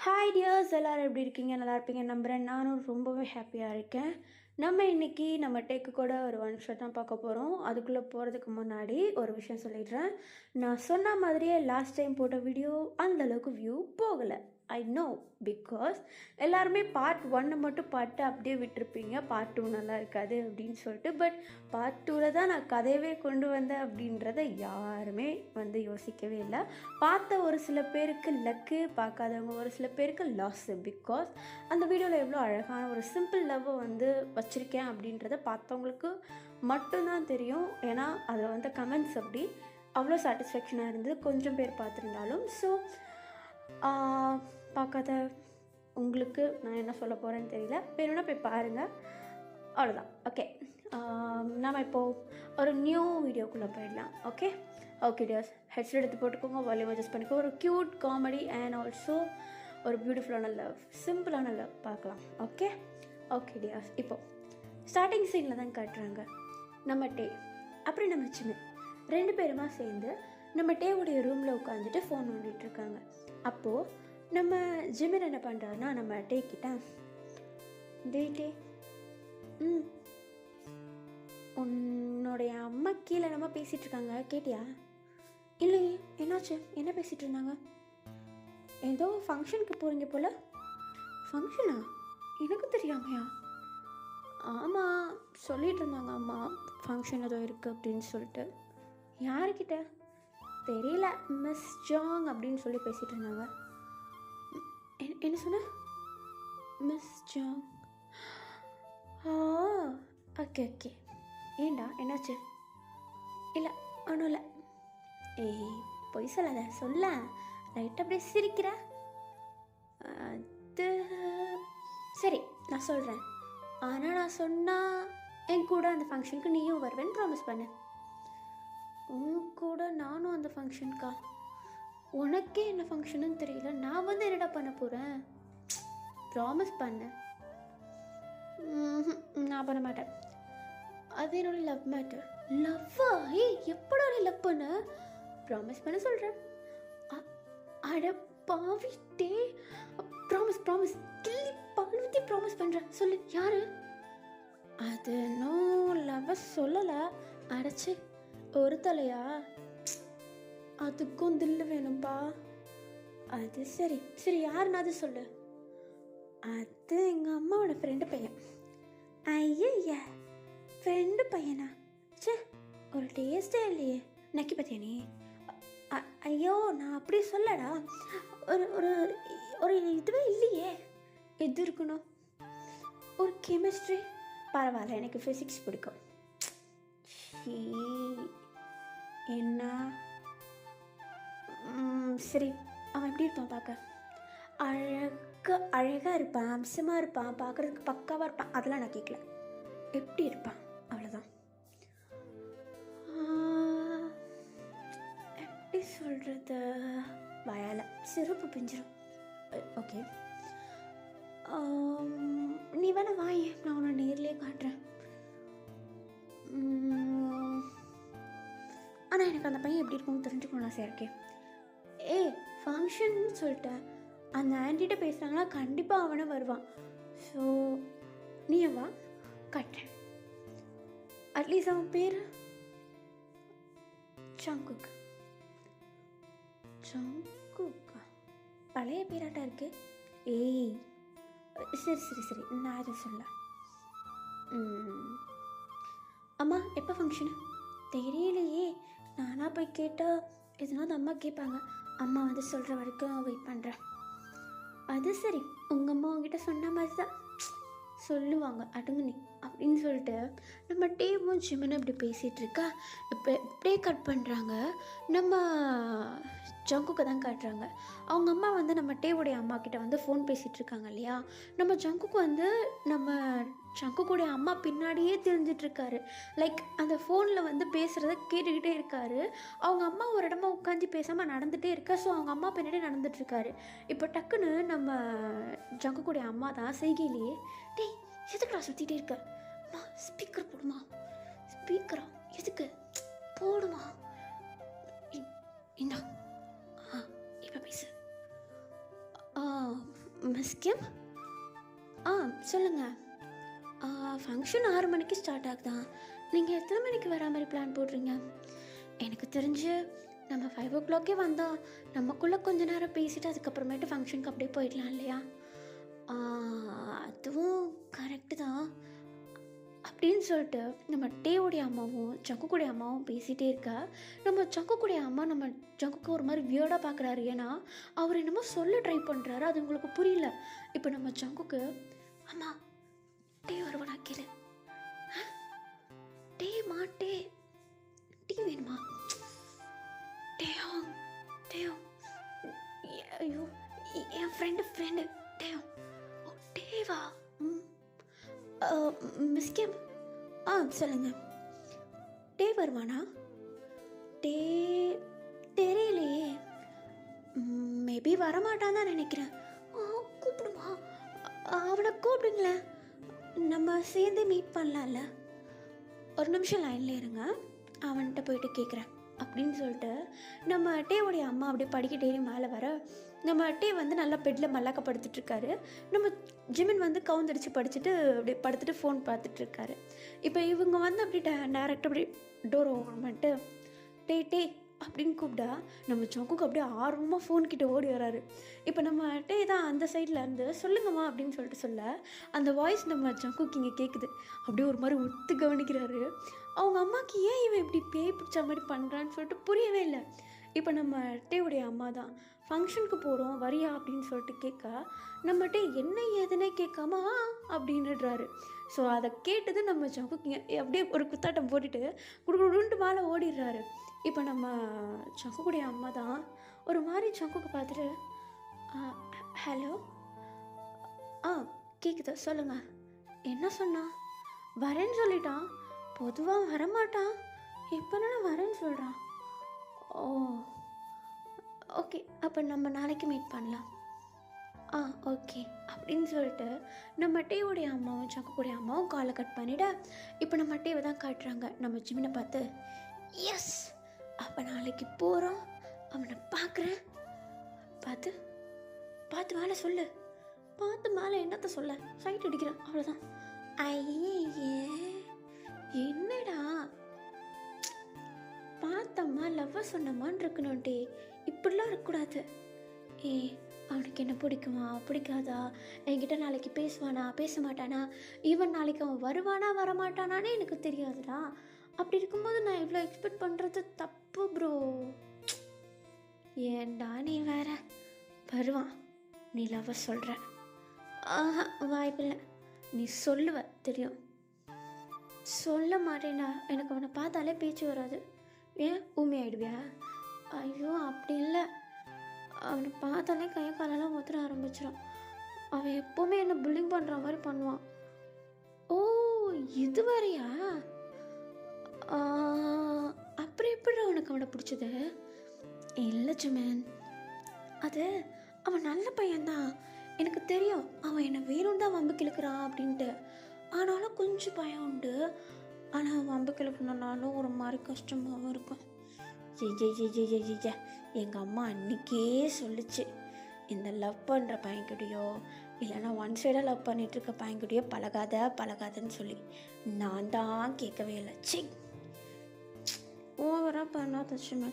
Hi tears, எல்லோரும் எப்படி இருக்கீங்க? நல்லா இருப்பீங்க நம்புகிறேன். நானும் ரொம்பவே ஹாப்பியாக இருக்கேன். நம்ம இன்றைக்கி நம்ம டேக்கு கூட ஒரு ஒன் ஷாட் தான் பார்க்க போகிறோம். அதுக்குள்ளே போகிறதுக்கு முன்னாடி ஒரு விஷயம் சொல்லிடுறேன். நான் சொன்ன மாதிரியே லாஸ்ட் டைம் போட்ட வீடியோ அந்தளவுக்கு வியூ போகலை. ஐ நோ, பிகாஸ் எல்லாருமே பார்ட் 1 மட்டும் பார்த்து அப்படியே விட்டுருப்பீங்க. பார்ட் 2 நல்லா இருக்காது அப்படின்னு சொல்லிட்டு. பட் பார்ட் 2ல் தான் நான் கதையவே கொண்டு வந்தேன் அப்படின்றத யாருமே யோசிக்கவே இல்லை. பார்த்த ஒரு சில பேருக்கு லக்கு, பார்க்காதவங்க ஒரு சில பேருக்கு லாஸு. பிகாஸ் அந்த வீடியோவில் எவ்வளோ அழகான ஒரு சிம்பிள் லவ்வை வச்சுருக்கேன் அப்படின்றத பார்த்தவங்களுக்கு மட்டும்தான் தெரியும். ஏன்னா அதில் கமெண்ட்ஸ் அப்படி அவ்வளோ சாட்டிஸ்ஃபேக்ஷனாக இருந்தது. கொஞ்சம் பேர் பார்த்துருந்தாலும். ஸோ பார்க்காத உங்களுக்கு நான் என்ன சொல்ல போகிறேன்னு தெரியல. வேணும்னா போய் பாருங்கள், அவ்வளோதான். ஓகே, நம்ம இப்போது ஒரு நியூ வீடியோக்குள்ளே போயிடலாம். ஓகே டியர்ஸ், ஹெட்செட் எடுத்து போட்டுக்கோங்க, வால்யூம் அட்ஜஸ்ட் பண்ணிக்கோங்க. ஒரு க்யூட் காமெடி அண்ட் ஆல்சோ ஒரு பியூட்டிஃபுல்லான லவ், சிம்பிளான லவ் பார்க்கலாம். ஓகே டியர்ஸ், இப்போது ஸ்டார்டிங் சீனில் தான் காட்டுறாங்க நம்ம டே அப்புறம் நம்ம சின்ன 2 பேருமா சேர்ந்து நம்ம டேவுடைய ரூமில் உட்காந்துட்டு ஃபோன் நோண்டிகிட்ருக்காங்க. அப்போது நம்ம ஜிமின் என்ன பண்ணுறாருன்னா, நம்ம டே கிட்ட டே உன்னுடைய அம்மா கீழே நம்ம பேசிகிட்டு இருக்காங்க, கேட்டியா? இல்லையே, என்னாச்சு? என்ன பேசிகிட்டு இருந்தாங்க? ஏதோ ஃபங்க்ஷனுக்கு போகிறீங்க போல். ஃபங்க்ஷனா? எனக்கு தெரியாமையா? ஆமாம், சொல்லிகிட்டு இருந்தாங்க அம்மா, ஃபங்க்ஷன் ஏதோ இருக்குது அப்படின்னு சொல்லிட்டு. யாருக்கிட்ட தெரியல, மிஸ் ஜாங் அப்படின்னு சொல்லி பேசிகிட்டு இருந்தாங்க. என்ன சொன்ன? Miss Jong? ஓகே, ஏண்டா, என்னாச்சு? இல்லை, ஒன்றும் இல்லை. ஏய், பொய் சொல்லாத, சொல்ல. லைட்டாக அப்படியே சிரிக்கிற. அது சரி, நான் சொல்கிறேன். ஆனால் நான் சொன்னால் என் கூட அந்த ஃபங்க்ஷனுக்கு நீயும் வருவேன்னு ப்ராமிஸ் பண்ணு. உன் கூட நானும் அந்த ஃபங்க்ஷனுக்கா? உனக்கே என்ன ஃபங்க்ஷனுன்னு தெரியல, நான் என்னடா பண்ண போகிறேன்? ப்ராமிஸ் பண்ண. நான் பண்ண மாட்டேன். அது என்னோட லவ் மேட்டர். லவ்வா? எப்படா நீ லவ் பண்ண? ப்ராமிஸ் பண்ண சொல்கிறேன். அட பாவிட்டே, ப்ராமிஸ் கிள்ளி பால்வத்தி ப்ராமிஸ் பண்ணுறேன். சொல்லு, யாரு? அது இன்னும் லவ் சொல்லலை. அடைச்சி ஒரு தலையா? அதுக்கும் தில்லு வேணும்பா. அது சரி, யாருன்னா அது சொல்லு. அது எங்கள் அம்மாவோட ஃப்ரெண்டு பையன். ஐய, ஃப்ரெண்டு பையனா? சே, ஒரு டேஸ்டே இல்லையே. நக்கி பார்த்தியா நீ? ஐயோ, நான் அப்படி சொல்லடா. ஒரு ஒரு ஒரு இதுவே இல்லையே. எது இருக்கணும்? ஒரு கெமிஸ்ட்ரி. பரவாயில்ல, எனக்கு ஃபிசிக்ஸ் பிடிக்கும். என்ன? சரி, அவன் எப்படி இருப்பான் பார்க்க? அழகாக இருப்பான், அம்சமாக இருப்பான், பார்க்குறதுக்கு பக்காவாக இருப்பான். அதெல்லாம் நான் கேட்கல. எப்படி இருப்பான், அவ்வளோதான். எப்படி சொல்கிறது? வயலை சிறப்பு பிஞ்சிரும். ஓகே, நீ வேணா வாயே, நான் உன்னை நேர்லேயே காட்டுறேன். ஆனால் எனக்கு அந்த பையன் எப்படி இருக்கும்னு தெரிஞ்சுக்கணும் ஆசையாக இருக்கேன். ஃபங்க்ஷன் சொல்லிட்டேன். அந்த ஆன்ட்டிகிட்ட பேசுகிறாங்கன்னா கண்டிப்பாக அவனை வருவான். ஸோ நீ வா, காட்டுறேன். அட்லீஸ்ட் அவன் பேர் ஜங்குக்கா. பழைய பேராட்டா இருக்கு. சரி, நான் அதை சொல்ல. அம்மா, எப்போ ஃபங்க்ஷனு? தெரியலையே. நானாக போய் கேட்டால் எதுனா அந்த அம்மா கேட்பாங்க. அம்மா சொல்கிற வரைக்கும் வெயிட் பண்ணுறேன். அது சரி, உங்கள் அம்மா உங்ககிட்ட சொன்ன மாதிரி தான் சொல்லுவாங்க, அடுங்க நீ அப்படின்னு சொல்லிட்டு நம்ம டேவும் ஜிமினும் இப்படி பேசிகிட்டு இருக்கா. இப்போ இப்படியே கட் பண்ணுறாங்க. நம்ம ஜங்குக்கு தான் காட்டுறாங்க. அவங்க அம்மா நம்ம டேவுடைய அம்மா கிட்ட ஃபோன் பேசிகிட்டு இருக்காங்க இல்லையா. நம்ம ஜங்குக்கு நம்ம ஜங்குக்குடைய அம்மா பின்னாடியே தெரிஞ்சிட்ருக்காரு. லைக் அந்த ஃபோனில் பேசுகிறத கேட்டுக்கிட்டே இருக்காரு. அவங்க அம்மா ஒரு இடமா உட்காந்து பேசாமல் நடந்துகிட்டே இருக்கா. ஸோ அவங்க அம்மா பின்னாடியே நடந்துகிட்ருக்காரு. இப்போ டக்குன்னு நம்ம ஜங்குக்குடைய அம்மா தான் செய்கையிலேயே, டேய் எதுக்குடா சுற்றிட்டே இருக்க? அம்மா, ஸ்பீக்கர் போடுமா? ஸ்பீக்கரா? எதுக்கு? போடுமா? இந்தா, இப்போ பேசு. மிஸ் கிம். ஆ சொல்லுங்கள். ஃபங்க்ஷன் 6 மணிக்கு ஸ்டார்ட் ஆகுதான். நீங்கள் எத்தனை மணிக்கு வரா மாதிரி பிளான் போடுறீங்க? எனக்கு தெரிஞ்சு நம்ம 5 ஓ கிளாக்கே வந்தால் நமக்குள்ளே கொஞ்ச நேரம் பேசிவிட்டு அதுக்கப்புறமேட்டு ஃபங்க்ஷனுக்கு அப்படியே போயிடலாம் இல்லையா? அதுவும் கரெக்டு தான் அப்படின்னு சொல்லிட்டு நம்ம டேவுடைய அம்மாவும் ஜங்குக்குடைய அம்மாவும் பேசிகிட்டே இருக்கா. நம்ம ஜங்குக்குடைய அம்மா நம்ம ஜங்குக்கு ஒரு மாதிரி வியர்டாக பார்க்குறாரு. ஏன்னா அவர் என்னமோ சொல்ல ட்ரை பண்ணுறாரு, அது உங்களுக்கு புரியல. இப்போ நம்ம ஜங்குக்கு, அம்மா டே வருவானா கேளு. டே மாட்டே டீ வேணுமா? டேயோ டேயோ ஐயோ என் ஃப்ரெண்டு டேயோ. ஓ டேவா. Miss game. சொல்லுங்கள். டே வருவானா? டே தெரியலையே, மேபி வரமாட்டான் தான் நினைக்கிறேன். கூப்பிடுமா? அவனை கூப்பிடுங்களேன், நம்ம சேர்ந்து மீட் பண்ணலாம்ல. ஒரு நிமிஷம் லைனில் இருங்க, அவன்கிட்ட போயிட்டு கேட்குறேன் அப்படின்னு சொல்லிட்டு நம்ம டேவுடைய அம்மா அப்படியே படிக்கட்டேறி மேலே வர, நம்ம டே வந்து நல்லா பெட்டில் மல்லாக்க படுத்துட்ருக்காரு. நம்ம ஜிமின் வந்து கவுந்தடிச்சு படிச்சுட்டு அப்படியே படுத்துட்டு ஃபோன் பார்த்துட்ருக்காரு. இப்போ இவங்க வந்து அப்படி டேரெக்டாக அப்படி டோர் ஓப்பன் பண்ணிட்டு டே அப்படின்னு கூப்பிட்டா நம்ம ஜங்குக்கு அப்படியே ஆர்வமாக ஃபோன்கிட்ட ஓடி வராரு. இப்போ நம்ம டே தான் அந்த சைடில் இருந்து சொல்லுங்கம்மா அப்படின்னு சொல்லிட்டு சொல்ல, அந்த வாய்ஸ் நம்ம ஜங்குக்கு இங்கே கேட்குது. அப்படியே ஒரு மாதிரி ஒத்து கவனிக்கிறாரு. அவங்க அம்மாவுக்கு ஏன் இவன் இப்படி பேய் பிடிச்ச மாதிரி பண்ணுறான்னு சொல்லிட்டு புரியவே இல்லை. இப்போ நம்ம டேவுடைய அம்மா தான் ஃபங்க்ஷனுக்கு போகிறோம் வரியா அப்படின்னு சொல்லிட்டு கேட்க, நம்ம டே என்ன ஏதுன்னே கேட்காம அப்படின்னுடுறாரு. ஸோ அதை கேட்டது நம்ம ஜங்குக்கு அப்படியே ஒரு குத்தாட்டம் போட்டுட்டு குடுகுடுன்ட்டு மேலே ஓடிடுறாரு. இப்போ நம்ம ஜங்குடைய அம்மா தான் ஒரு மாதிரி ஜங்குக்கு பார்த்துட்டு, ஹலோ கேட்குதா, சொல்லுங்கள். என்ன சொன்னா? வரேன்னு சொல்லிட்டான். பொதுவாக வரமாட்டான், இப்போ நான் வரேன்னு சொல்கிறான். ஓ ஓகே, அப்போ நம்ம நாளைக்கு மீட் பண்ணலாம். ஓகே அப்படின்னு சொல்லிட்டு நம்ம டேவுடைய அம்மாவும் ஜங்குடைய அம்மாவும் காலை கட் பண்ணிவிட, இப்போ நம்ம டேவை தான் காட்டுறாங்க. நம்ம ஜிமினை பார்த்து, எஸ் அப்போ நாளைக்கு போகிறோம், அவனை பார்க்குறேன், பார்த்து பார்த்து மேலே சொல்லு, பார்த்து மேலே என்னத்த சொல்ல, சைட் அடிக்கிறேன் அவ்வளோதான். ஐயே என்னடா பார்த்தம்மா லவ்வை சொன்னம்மான்னு இருக்கணும்ட்டே, இப்படிலாம் இருக்கக்கூடாது. அவனுக்கு என்ன பிடிக்குமா பிடிக்காதா, என்கிட்ட நாளைக்கு பேசுவானா பேச மாட்டானா, ஈவன் நாளைக்கு அவன் வருவானா வரமாட்டானானே எனக்கு தெரியாதுடா. அப்படி இருக்கும்போது நான் இவ்வளோ எக்ஸ்பெக்ட் பண்ணுறது தப்பு ப்ரோ. ஏண்டா நீ வேற, வருவான், நீ லவ்வை சொல்கிற. வாய்ப்பில்லை, நீ சொல்லுவ தெரியும். சொல்ல மாட்டேனா, எனக்கு அவனை பார்த்தாலே பேச்சு வராது. ஏன் ஊமி ஆயிடுவியா? ஐயோ அப்படி இல்லை, அவனை பார்த்தாலே கையை காலெல்லாம் ஒத்துற ஆரம்பிச்சிடும். அவன் எப்போவுமே என்னை புல்லிங் பண்ணுற மாதிரி பண்ணுவான். ஓ இது வரையா? அப்புறம் எப்படி அவனுக்கு அவனை பிடிச்சது? இல்லை ஜிமேன், அது அவன் நல்ல பையன்தான், எனக்கு தெரியும். அவன் என்னை வேணும் தான் வம்பு கிழக்கிறான் அப்படின்ட்டு. ஆனாலும் கொஞ்சம் பயம் உண்டு. ஆனால் வம்பு கிழக்கணுன்னாலும் ஒரு மாதிரி கஷ்டமாகவும் இருக்கும். எங்கள் அம்மா அன்றைக்கே சொல்லிச்சு, இந்த லவ் பண்ணுற பையன்கிட்டயோ இல்லைன்னா ஒன் சைடாக லவ் பண்ணிகிட்ருக்க பையன்கிட்டயோ பழகாதன்னு சொல்லி. நான் தான் கேட்கவே இல்லை. சி ஓவராக பண்ணாத சும்மா,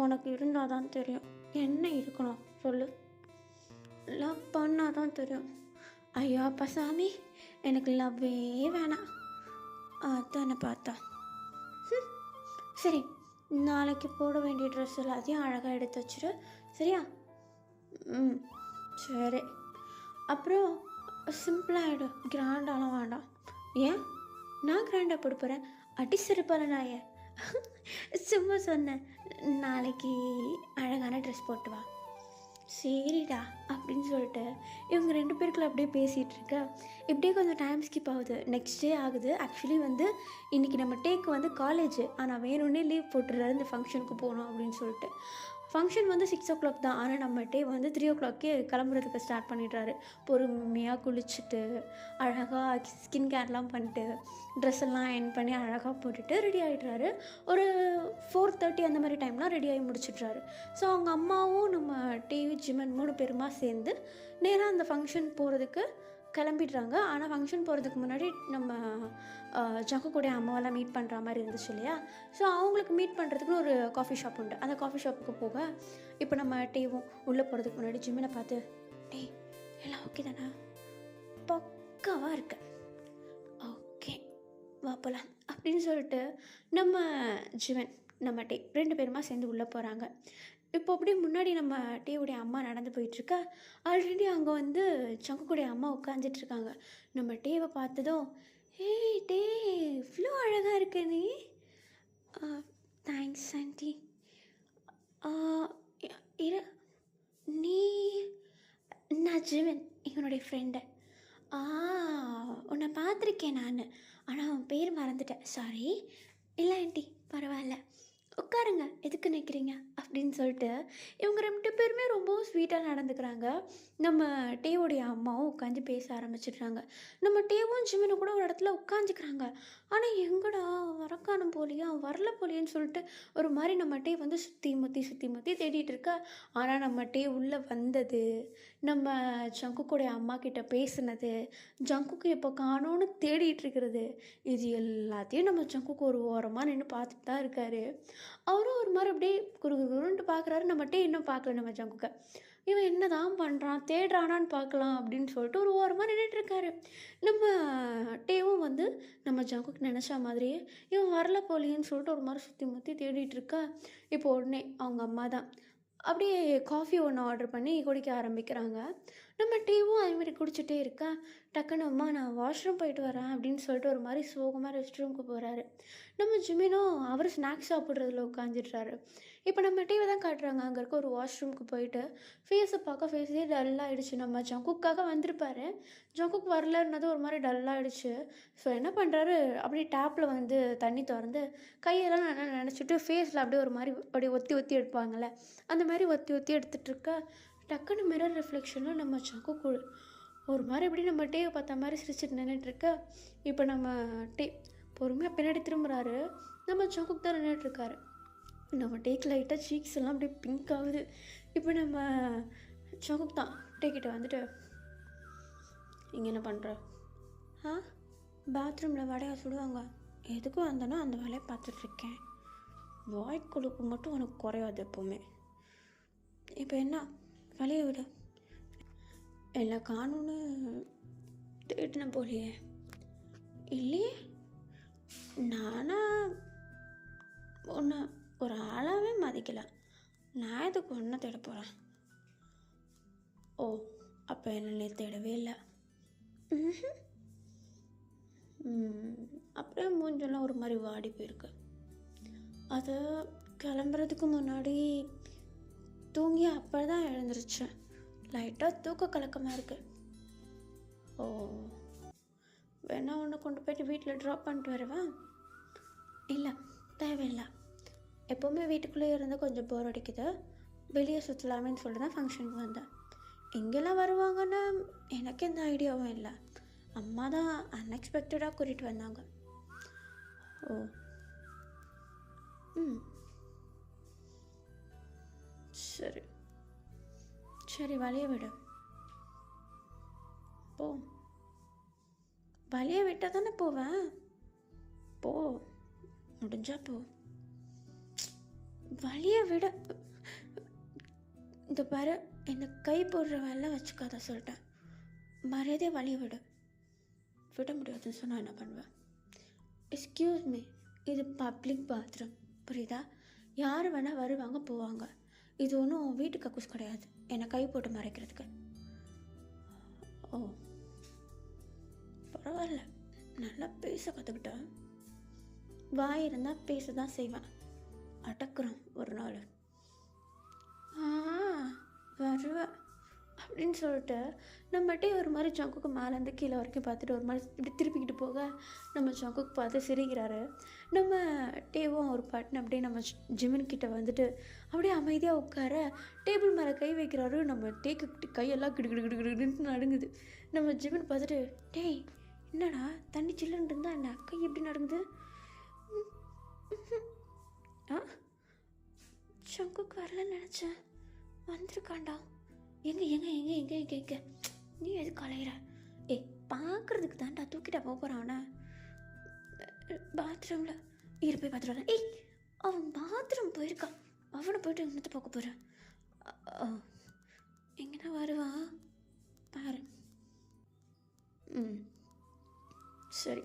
உனக்கு இருந்தால் தான் தெரியும் என்ன இருக்கணும் சொல்லு. லவ் பண்ணால் தான் தெரியும். ஐயோ அப்பா சாமி, எனக்கு லவ்வே வேணாம். அதானே பார்த்தா. சரி, நாளைக்கு போட வேண்டிய ட்ரெஸ் எல்லாத்தையும் அழகாக எடுத்து வச்சிரு, சரியா? சரி. அப்புறம் சிம்பிளாகிடும், கிராண்டாலாம் வேண்டாம். ஏன் நான் கிராண்டாக போட போகிறேன்? அடி சிறப்பான நாய சும்மா சொன்னேன். நாளைக்கு அழகான ட்ரெஸ் போட்டு வா. சரிடா அப்படின்னு சொல்லிட்டு இவங்க 2 பேருக்குள்ள அப்படியே பேசிகிட்டு இருக்க. இப்படியே கொஞ்சம் டைம் ஸ்கிப் ஆகுது. நெக்ஸ்ட் டே ஆகுது. ஆக்சுவலி வந்து இன்றைக்கி நம்ம டேக்கு வந்து காலேஜ், ஆனால் வேணும்னே லீவ் போட்டுறாரு இந்த ஃபங்க்ஷனுக்கு போகணும் அப்படின்னு சொல்லிட்டு. ஃபங்க்ஷன் வந்து 6 o'clock தான். ஆனால் நம்ம டே வந்து 3 o'clockே கிளம்புறதுக்கு ஸ்டார்ட் பண்ணிடுறாரு. பொறுமையாக குளிச்சுட்டு அழகாக ஸ்கின் கேர்லாம் பண்ணிட்டு ட்ரெஸ் எல்லாம் அயர்ன் பண்ணி அழகாக போட்டுட்டு ரெடி ஆகிடுறாரு. ஒரு 4:30 அந்த மாதிரி டைம்லாம் ரெடி ஆகி முடிச்சிடுறாரு. ஸோ அவங்க அம்மாவும் நம்ம டிவி ஜிமன் 3 பேருமா சேர்ந்து நேராக அந்த ஃபங்க்ஷன் போகிறதுக்கு கிளம்பிடுறாங்க. ஆனால் ஃபங்க்ஷன் போகிறதுக்கு முன்னாடி நம்ம ஜங்கு கூட அம்மாவெல்லாம் மீட் பண்ணுற மாதிரி இருந்துச்சு இல்லையா? ஸோ அவங்களுக்கு மீட் பண்ணுறதுக்குன்னு ஒரு காஃபி ஷாப் உண்டு. அந்த காஃபி ஷாப்புக்கு போக இப்போ நம்ம டேவும் உள்ளே போகிறதுக்கு முன்னாடி ஜிமினை பார்த்து, டே எல்லாம் ஓகே தானே, பக்காவாக இருக்கு, ஓகே வா போகலாம் அப்படின்னு சொல்லிட்டு நம்ம ஜிவன் நம்ம டே 2 பேருமா சேர்ந்து உள்ளே போகிறாங்க. இப்போ அப்படியே முன்னாடி நம்ம டேவுடைய அம்மா நடந்து போயிட்டுருக்கா. ஆல்ரெடி அங்கே வந்து சங்குக்குடைய அம்மா உட்காந்துட்ருக்காங்க. நம்ம டேவை பார்த்ததும், ஏய் டே இவ்வளோ அழகாக இருக்க நீ. Thanks aunty. இரு, நீ நான் ஜீவன், இவனுடைய ஃப்ரெண்டு. உன்னை பார்த்துருக்கேன் நான், ஆனால் அவன் பேர் மறந்துட்டேன், சாரி. இல்லை ஆண்டி பரவாயில்ல, உட்காருங்க, எதுக்கு நிற்கிறீங்க அப்படின்னு சொல்லிட்டு இவங்க 2 பேருமே ரொம்பவும் ஸ்வீட்டாக நடந்துக்கிறாங்க. நம்ம டேவுடைய அம்மாவும் உட்காந்து பேச ஆரம்பிச்சிடுறாங்க. நம்ம டேவும் ஜிமினும் கூட ஒரு இடத்துல உட்காந்துக்கிறாங்க. ஆனால் எங்கடா வரக்கானும் போலியா, வரல போலியான்னு சொல்லிட்டு ஒரு மாதிரி நம்ம டே வந்து சுற்றி முற்றி தேடிட்டு இருக்கா. ஆனால் நம்ம டே உள்ளே வந்தது, நம்ம ஜங்குக்குடைய அம்மா கிட்ட பேசுனது, ஜங்குக்கு எப்போ காணோன்னு தேடிட்டு இருக்கிறது, இது எல்லாத்தையும் நம்ம ஜங்குக்கு ஒரு ஓரமாக நின்று பார்த்துட்டு தான் இருக்காரு. அவரும் ஒரு மாதிரி அப்படியே குறுன்ட்டு பார்க்குறாரு. நம்ம டே இன்னும் பார்க்கல நம்ம ஜங்குக்க. இவன் என்ன தான் பண்ணுறான், தேடுறானான்னு பார்க்கலாம் அப்படின்னு சொல்லிட்டு ஒரு ஓரமாக நின்றுட்டுருக்காரு. நம்ம டேவும் வந்து நம்ம ஜங்குக்கு நினச்ச மாதிரியே இவன் வரல போலியேன்னு சொல்லிட்டு ஒரு மாதிரி சுற்றி முற்றி தேடிட்டுருக்கா. இப்போ உடனே அவங்க அம்மா தான் அப்படியே காஃபி ஒன்று ஆர்டர் பண்ணி குடிக்க ஆரம்பிக்கிறாங்க. நம்ம டீவும் அதேமாதிரி குடிச்சிட்டே இருக்கா. டக்குன்னு அம்மா நான் வாஷ்ரூம் போயிட்டு வரேன் அப்படின்னு சொல்லிட்டு ஒரு மாதிரி சோகமாக ரெஸ்ட் ரூமுக்கு போகிறாரு. நம்ம ஜிமினும் அவர் ஸ்நாக்ஸ் சாப்பிட்றதுல உட்காந்துட்றாரு. இப்போ நம்ம டிவி தான் காட்டுறாங்க. அங்கே இருக்க ஒரு வாஷ்ரூமுக்கு போயிட்டு ஃபேஸை பார்க்க ஃபேஸே டல்லாகிடுச்சு. நம்ம ஜங்குக்காக வந்திருப்பாரு, ஜங்குக்கு வரலன்னது ஒரு மாதிரி டல்லாகிடுச்சு. ஸோ என்ன பண்ணுறாரு, அப்படியே டேப்பில் வந்து தண்ணி திறந்து கையெல்லாம் நல்லா நினச்சிட்டு ஃபேஸில் அப்படியே ஒரு மாதிரி அப்படியே ஒத்தி எடுப்பாங்கள்ல, அந்த மாதிரி ஒத்தி எடுத்துகிட்ருக்க. டக்குன்னு மிரர் ரிஃப்ளெக்ஷனில் நம்ம ஜங்குக்கு ஒரு மாதிரி எப்படி நம்ம டேவை பார்த்த மாதிரி சிரிச்சிட்டு நின்றுட்டுருக்க. இப்போ நம்ம டே பொறுமையாக பின்னாடி திரும்புகிறாரு. நம்ம ஜங்குக்கு தான் நின்றுட்டுருக்காரு. நம்ம டேக்கு லைட்டாக சீக்ஸ் எல்லாம் அப்படியே பிங்க் ஆகுது. இப்போ நம்ம ஜங்குக்கு தான் டேக்கிட்ட வந்துட்டு, இங்கே என்ன பண்ணுற? பாத்ரூமில் வடையை சுடுவாங்க, எதுக்கும் வந்தனோ அந்த வேலையை பார்த்துட்ருக்கேன். வாய் கொழுப்பு மட்டும் உனக்கு குறையாது எப்போவுமே. இப்போ என்ன வலையை விட எல்லாம் காணுன்னு தேடின போலியே. இல்லையே, நானா ஒன்று ஒரு ஆளாகவே மதிக்கலை, நான் எதுக்கு ஒன்றை தேட போகிறேன்? ஓ, அப்போ என்ன தேடவே இல்லை. அப்படியே மூஞ்செல்லாம் ஒரு மாதிரி வாடி போயிருக்கு. அது கிளம்புறதுக்கு முன்னாடி தூங்கி அப்போ தான் எழுந்திரிச்சேன். லைட்டாக தூக்க கலக்கமாக இருக்குது. ஓ, வேணா ஒன்று கொண்டு போய்ட்டு வீட்டில் ட்ராப் பண்ணிட்டு வருவேன்? இல்லை தேவையில்லை, எப்போவுமே வீட்டுக்குள்ளே இருந்து கொஞ்சம் போர் அடிக்குது, வெளியே சுற்றலாமேன்னு சொல்லிட்டு தான் ஃபங்க்ஷனுக்கு வந்தேன். எங்கெல்லாம் வருவாங்கன்னு எனக்கு எந்த ஐடியாவும் இல்லை, அம்மா தான் அன்எக்ஸ்பெக்டடாக கூட்டிகிட்டு வந்தாங்க. ஓ, சரி சரி, வழியை விடு போ. வழியை விட்டால் தானே போவேன், போ, முடிஞ்சா போ. வழியை விட இந்த பாரு, என்னை கை போடுற வேலை வச்சுக்காத சொல்லிட்டேன். மரியாதையை வழியை விட முடியாதுன்னு சொன்னால் என்ன பண்ணுவேன்? எக்ஸ்கியூஸ் மீ, இது பப்ளிக் பாத்ரூம், புரியுதா? யார் வேணால் வருவாங்க போவாங்க, இது ஒன்றும் வீட்டு கக்கூஸ் கிடையாது என்னை கை போட்டு மறைக்கிறதுக்கு. ஓ பரவாயில்ல, நல்லா பேச கற்றுக்கிட்டேன். வாய் இருந்தால் பேச தான் செய்வேன், அடக்குறோம் ஒரு நாள். வருவேன் அப்படின்னு சொல்லிட்டு நம்மகிட்டே ஒரு மாதிரி ஜங்குக்கு மேலேருந்து கீழே வரைக்கும் பார்த்துட்டு ஒரு மாதிரி இப்படி திருப்பிக்கிட்டு போக நம்ம ஜங்குக்கு பார்த்து சிரிக்கிறாரு. நம்ம டேவும் ஒரு பாட்டுன்னு அப்படியே நம்ம ஜிமின் கிட்ட வந்துட்டு அப்படியே அமைதியாக உட்கார டேபிள் மேலே கை வைக்கிறாரு. நம்ம டேக்கு கையெல்லாம் கிடுகிடுன்னு நடுங்குது. நம்ம ஜிமின் பார்த்துட்டு டேய் என்னடா தண்ணி சில்லுன்னு இருந்தா என்ன கை எப்படி நடுங்குது? ஆ ஜங்குக்கு வரலன்னு நினச்சேன், வந்திருக்காண்டா. எங்கே எங்கே எங்கே எங்கே எங்கே எங்கே நீ எது கலையிற? ஏய் பார்க்குறதுக்கு தான்டா தூக்கிட்டா போகிறான் அவனை. பாத்ரூமில் இரு போய் பார்த்துட்டு வரேன். ஏய் அவன் பாத்ரூம் போயிருக்கான், அவனை போய்ட்டு என்னத்தை பார்க்க போகிறேன். எங்கன்னா வருவான் பாரு. சரி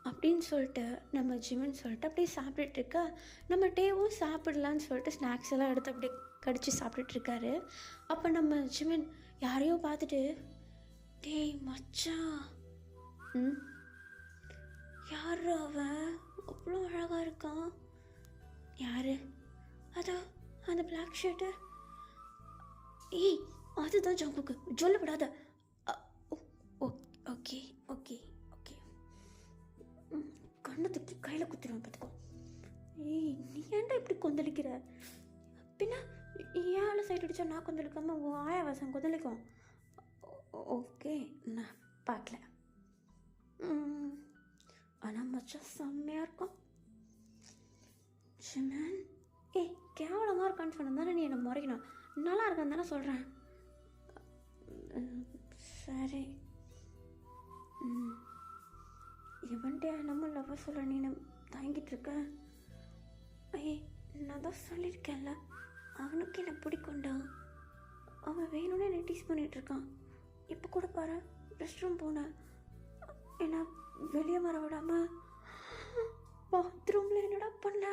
அப்படின்னு சொல்லிட்டு நம்ம ஜிம்னு சொல்லிட்டு அப்படியே சாப்பிட்டுட்ருக்கா. நம்ம டேவும் சாப்பிடலான்னு சொல்லிட்டு ஸ்நாக்ஸ் எல்லாம் எடுத்து அப்படியே கடிச்சு சாப்பிட்டுட்ருக்காரு. அப்போ நம்ம ஜிமின் யாரையோ பார்த்துட்டு டேய் மச்சான், யார் அவன் அவ்வளோ அழகாக இருக்கான்? யாரு? அதோ அந்த பிளாக் ஷர்ட்டு. ஏய் அதுதான் ஜங்குக்கு, சொல்லப்படாத. ஓகே ஓகே ஓகே கண்ணை தூக்கி கையில் குத்திடுவேன் பார்த்துக்கோ. ஏய் நீ ஏன்டா இப்படி கொந்தளிக்கிற? பின்ன ஏன் ஆளை சைட் அடித்தா நான் கொந்தளிக்காமல் உன் ஆயாவாசம் கொந்தளிக்கும். ஓகே நான் பார்க்கல. ஆனால் மச்சான் செம்மையாக இருக்கும். ஜிமன் ஏய் கேவலமாக இருக்கான்னு சொன்ன தானே நீ என்னை முறைக்கணும். நல்லா இருக்கான்னு தானே சொல்கிறேன். சரி இவன்ட்டே நம்ம லவ் சொல்ல நீ தாங்கிட்டு இருக்க? ஐயே நான் தான் சொல்லியிருக்கேன்ல, அவனுக்கு என்னை பிடிக்கும்டா. அவன் வேணும்னே என்னை டீஸ் பண்ணிகிட்ருக்கான். இப்போ கூட பாரு ரெஸ்ட் ரூம் போனேன், என்ன வெளியே வர விடாமல் பாத்ரூமில் என்னடா பண்ண?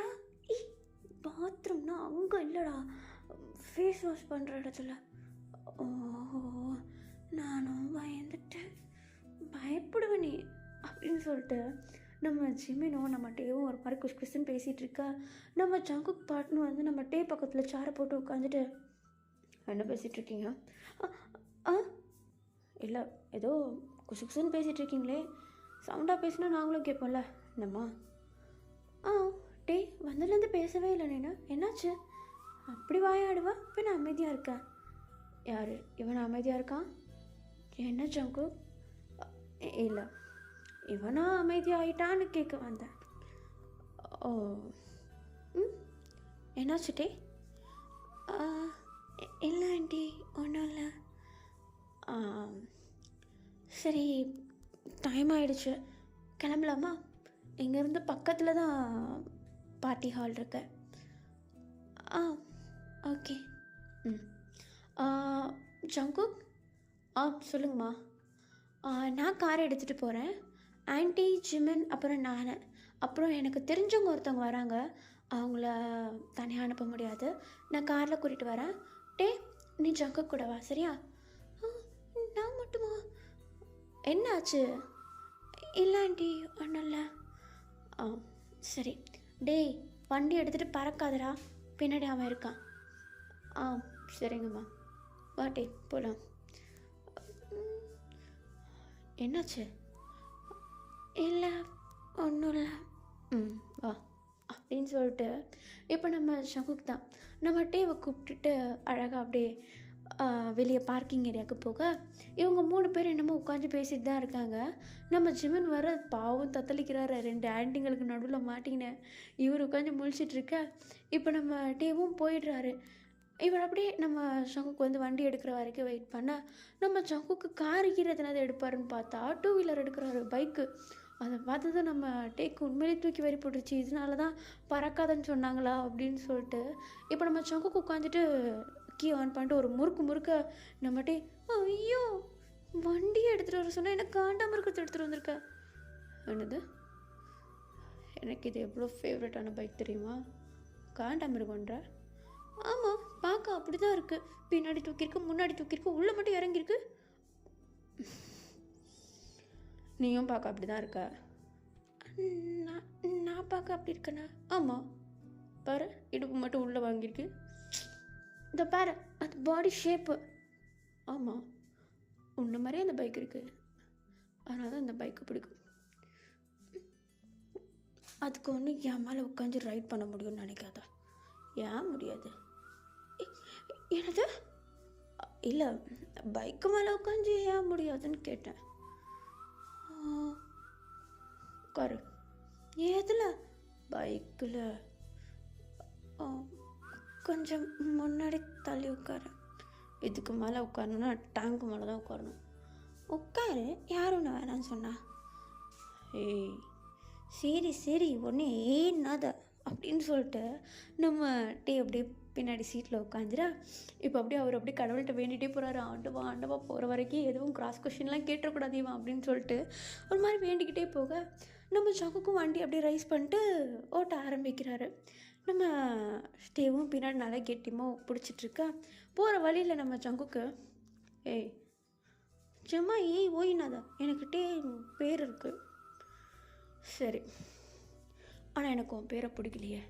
பாத்ரூம்னா அங்கே இல்லைடா, ஃபேஸ் வாஷ் பண்ணுற இடத்துல. ஓ நானும் பயந்துட்டேன், பயப்படுவேன் நீ அப்படின்னு சொல்லிட்டு நம்ம ஜிமினும் நம்ம டேவும் ஒரு மாதிரி குஷ்குஷ்ன்னு பேசிகிட்டு இருக்கா. நம்ம ஜங்குக் பாட்டுன்னு வந்து நம்ம டே பக்கத்தில் சேரை போட்டு உட்காந்துட்டு என்ன பேசிகிட்ருக்கீங்க? இல்லை ஏதோ குஷ்குஷ்ன்னு பேசிகிட்ருக்கீங்களே, சவுண்டாக பேசினா நாங்களும் கேட்போம்ல என்னம்மா. டே வந்ததுலேருந்து பேசவே இல்லை நீனு, என்னாச்சு? அப்படி வாயாடுவா இப்போ நான் அமைதியாக இருக்கேன். யார் இவன் அமைதியாக இருக்கான்? என்ன ஜங்கு? இல்லை இவனா அமைதியாகிட்டான்னு கேட்க வந்தேன். ஓ என்னாச்சு டே? இல்லை ஆண்டி ஒன்றும் இல்லை. சரி டைம் ஆகிடுச்சு கிளம்பலாமா? இங்கேருந்து பக்கத்தில் தான் பார்ட்டி ஹால் இருக்கு. ஓகே. ஜங்குக் சொல்லுங்கம்மா. நான் காரை எடுத்துகிட்டு போகிறேன். ஆன்ட்டி ஜிமின் அப்புறம் நான், அப்புறம் எனக்கு தெரிஞ்சவங்க ஒருத்தவங்க வராங்க, அவங்கள தனியாக அனுப்ப முடியாது, நான் காரில் கூட்டிகிட்டு வரேன். டே நீ ஜங்குக் கூட வா சரியா? நான் மட்டுமா? என்ன ஆச்சு? இல்லை ஆண்டி ஒன்றும் இல்லை. சரி டேய் வண்டி எடுத்துகிட்டு பறக்காதடா, பின்னாடி அவன் இருக்கான். சரிங்கம்மா வாட்டி போகலாம். என்னாச்சு? இல்லை ஒன்றும் இல்லை. வா அப்படின்னு சொல்லிட்டு இப்போ நம்ம ஷங்குக் தான் நம்ம டேவை கூப்பிட்டுட்டு அழகாக அப்படியே வெளியே பார்க்கிங் ஏரியாவுக்கு போக இவங்க 3 பேர் என்னமோ உட்காந்து பேசிட்டு தான் இருக்காங்க. நம்ம ஜிமன் வர பாவம் தத்தளிக்கிறாரு, 2 ஆண்டிங்களுக்கு நடுவில் மாட்டினேன். இவர் உட்காந்து முழிச்சிட்ருக்க. இப்போ நம்ம டேவும் போயிடுறாரு. இவர் அப்படியே நம்ம ஷங்குக்கு வந்து வண்டி எடுக்கிற வரைக்கும் வெயிட் பண்ண நம்ம ஷங்குக்கு கார் ஈரத்தினது எடுப்பாருன்னு பார்த்தா 2 வீலர் எடுக்கிறாரு, பைக்கு. அதை பார்த்தது நம்ம டேக்கு உண்மையிலே தூக்கி வரி போட்டுருச்சு. இதனால தான் பறக்காதன்னு சொன்னாங்களா அப்படின்னு சொல்லிட்டு இப்போ நம்ம ஷங்குக்கு உட்காந்துட்டு கீ ஆன் பண்ணிட்டு ஒரு முறுக்க நம்மகிட்டே ஐயோ வண்டியை எடுத்துகிட்டு வர சொன்னால் எனக்கு காண்டாமல் இருக்கிறது எடுத்துகிட்டு வந்திருக்க. என்னது? எனக்கு இது எவ்வளோ ஃபேவரட்டான பைக் தெரியுமா? காண்டாமிருகன்ற. ஆமாம் பார்க்க அப்படி தான் இருக்குது, பின்னாடி தூக்கியிருக்கு, முன்னாடி தூக்கியிருக்கு, உள்ளே மட்டும் இறங்கியிருக்கு. நீயும் பார்க்க அப்படி தான் இருக்க. நான் பார்க்க அப்படி இருக்கேண்ணா? ஆமாம் பாரு, இடுப்பு மட்டும் உள்ளே வாங்கியிருக்கு. இந்த பாரு அது பாடி ஷேப்பு, ஆமாம், உன்ன மாதிரியே அந்த பைக் இருக்குது, அதனால தான் இந்த பைக்கு பிடிக்கும். அதுக்கு ஒன்று என் மேலே உட்காந்து ரைட் பண்ண முடியும்னு நினைக்காத. ஏன் முடியாது? எனது இல்லை, பைக்கு மேலே உட்காந்து ஏன் முடியாதுன்னு கேட்டேன். உட்காரு. எதில்? பைக்கில். கொஞ்சம் முன்னாடி தள்ளி உட்காரு. இதுக்கு மேலே உட்காரணுன்னா டேங்க்கு மேலே தான் உட்காரணும். உட்காரு, யாரும் ஒன்று வேணான்னு சொன்னா? ஏய் சரி சரி, ஒன்று ஏன்னாத அப்படின்னு சொல்லிட்டு நம்ம டீ அப்படியே பின்னாடி சீட்டில் உட்காந்துரா. இப்போ அப்படியே அவர் அப்படியே கடவுள்கிட்ட வேண்டிகிட்டே போகிறாரு. ஆண்டவா ஆண்டவா, போகிற வரைக்கும் எதுவும் கிராஸ் கொஷின்லாம் கேட்டக்கூடாது இவன் அப்படின்னு சொல்லிட்டு ஒரு மாதிரி வேண்டிக்கிட்டே போக நம்ம ஜங்குக்கும் வண்டி அப்படியே ரைஸ் பண்ணிட்டு ஓட்ட ஆரம்பிக்கிறாரு. நம்ம ஸ்டேவும் பின்னாடி நல்லா கெட்டியமாக பிடிச்சிட்ருக்கா. போகிற வழியில் நம்ம ஜங்குக்கு, ஏய் சும்மா ஏய் ஓயினாதா, எனக்கிட்டே பேர் இருக்குது. சரி, ஆனால் எனக்கு உன் பேரை பிடிக்கலையே,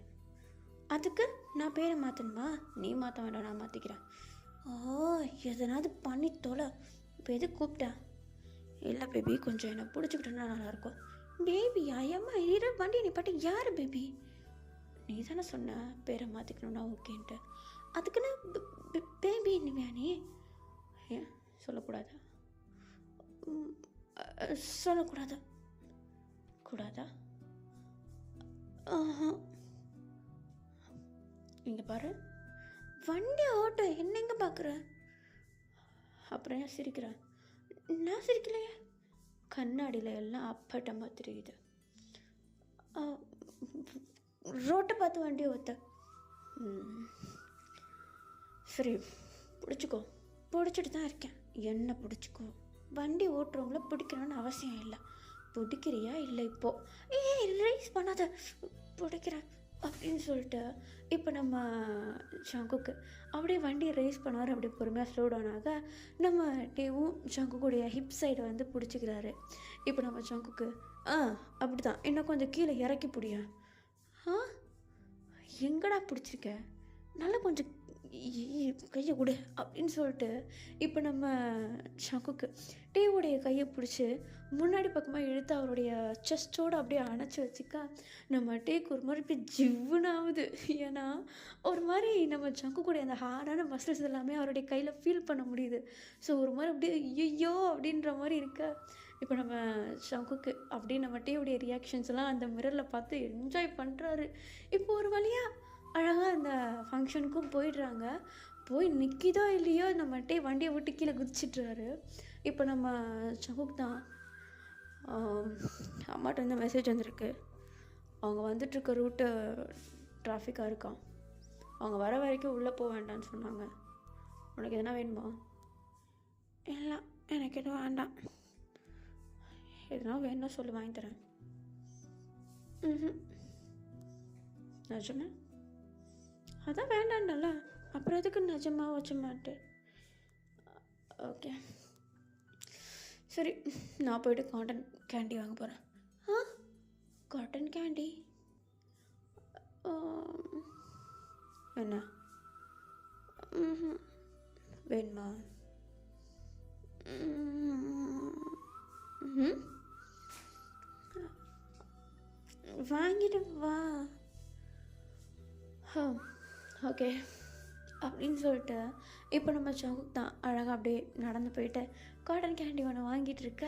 அதுக்கு நான் பேரை மாற்றணுமா? நீ மாற்ற வேண்டாம், நான் மாற்றிக்கிறேன். எதனாவது பண்ணி தொலை. இப்போ எது கூப்பிட்டேன்? இல்லை பேபி, கொஞ்சம் என்னை பிடிச்சிக்கிட்டோன்னா நல்லாயிருக்கும். பேபி ஐயம்மா இரு, வண்டி நீ பாட்டு. யார் பேபி? நீ தானே சொன்ன பேரை மாற்றிக்கணுன்னா ஓகேன்ட்டு. அதுக்குன்னு பேபி என்னவியா நீ? ஏன் சொல்லக்கூடாதா? சொல்லக்கூடாதா? கூடாதா? இங்கே பாரு, வண்டி ஓட்ட என்னங்க பார்க்குற? அப்புறம் ஏன் சிரிக்கிறேன்? நான் சிரிக்கலையே, கண்ணாடியில் எல்லாம் அப்பட்டமாக தெரியுது. ரோட்டை பார்த்து வண்டி ஓட்ட. சரி பிடிச்சிக்கோ, பிடிச்சிட்டு தான் இருக்கேன். என்ன பிடிச்சிக்கோ, வண்டி ஓட்டுறவங்கள பிடிக்கணும்னு அவசியம் இல்லை. பிடிக்கிறியா? இல்லை இப்போது ரைஸ் பண்ணாத, பிடிக்கிறேன் அப்படின்னு சொல்லிட்டு இப்போ நம்ம ஜங்குக்கு அப்படியே வண்டி ரைஸ் பண்ணார். அப்படியே பொறுமையாக ஸ்லோ டவுன் ஆக நம்ம டேவும் ஜங்குக்குடைய ஹிப் சைடை வந்து பிடிச்சிக்கிறாரு. இப்போ நம்ம ஜங்குக்கு அப்படி தான், இன்னும் கொஞ்சம் கீழே இறக்கி பிடியா. எங்கடா பிடிச்சிருக்க, நல்லா கொஞ்சம் கையை கொடு அப்படின்னு சொல்லிட்டு இப்போ நம்ம ஜங்குக்கு டேவுடைய கையை பிடிச்சி முன்னாடி பக்கமாக இழுத்து அவருடைய செஸ்டோடு அப்படியே அணைச்சி வச்சுக்க நம்ம டேக்கு ஒரு மாதிரி இப்படி ஜிவ்வுன்னு ஆகுது. ஏன்னா ஒரு மாதிரி நம்ம ஜங்குக்குடைய அந்த ஹார்டான மசில்ஸ் எல்லாமே அவருடைய கையில் ஃபீல் பண்ண முடியுது. ஸோ ஒரு மாதிரி அப்படியே ஐயோ அப்படின்ற மாதிரி இருக்க. இப்போ நம்ம ஜங்குக்கு அப்படியே நம்ம டேவுடைய ரியாக்ஷன்ஸ் எல்லாம் அந்த மிரரில் பார்த்து என்ஜாய் பண்ணுறாரு. இப்போ ஒரு வழியாக அழகாக அந்த ஃபங்க்ஷனுக்கும் போயிடுறாங்க. போய் நிற்கிதோ இல்லையோ நம்ம டே வண்டியை விட்டு கீழே குதிச்சிட்றாரு. இப்போ நம்ம ஜங்குக்கு தான் அம்மாட்ட வந்து மெசேஜ் வந்திருக்கு. அவங்க வந்துட்டுருக்க ரூட்டு டிராஃபிக்காக இருக்கான், அவங்க வர வரைக்கும் உள்ளே போக வேண்டாம்னு சொன்னாங்க. உனக்கு எதனா வேணுமா? இல்லை எனக்கு எதுவும் வேண்டாம். எதுனா வேணும்னா சொல்லி வாங்கி தரேன். நிஜமே? அதான் வேண்டாண்டல்ல, அப்புறம் எதுக்கு நிஜமா வச்ச மாட்டேன். ஓகே சரி, நான் போய்ட்டு காட்டன் கேண்டி வாங்க போகிறேன். காட்டன் கேண்டி என்ன வேணுமா? வாங்கிட்டு வா. ஓகே அப்படின்னு சொல்லிட்டு இப்போ நம்ம ஜங்குக்கு தான் அழகாக அப்படியே நடந்து போயிட்டு காட்டன் கேண்டி ஒன்று வாங்கிட்டு இருக்க.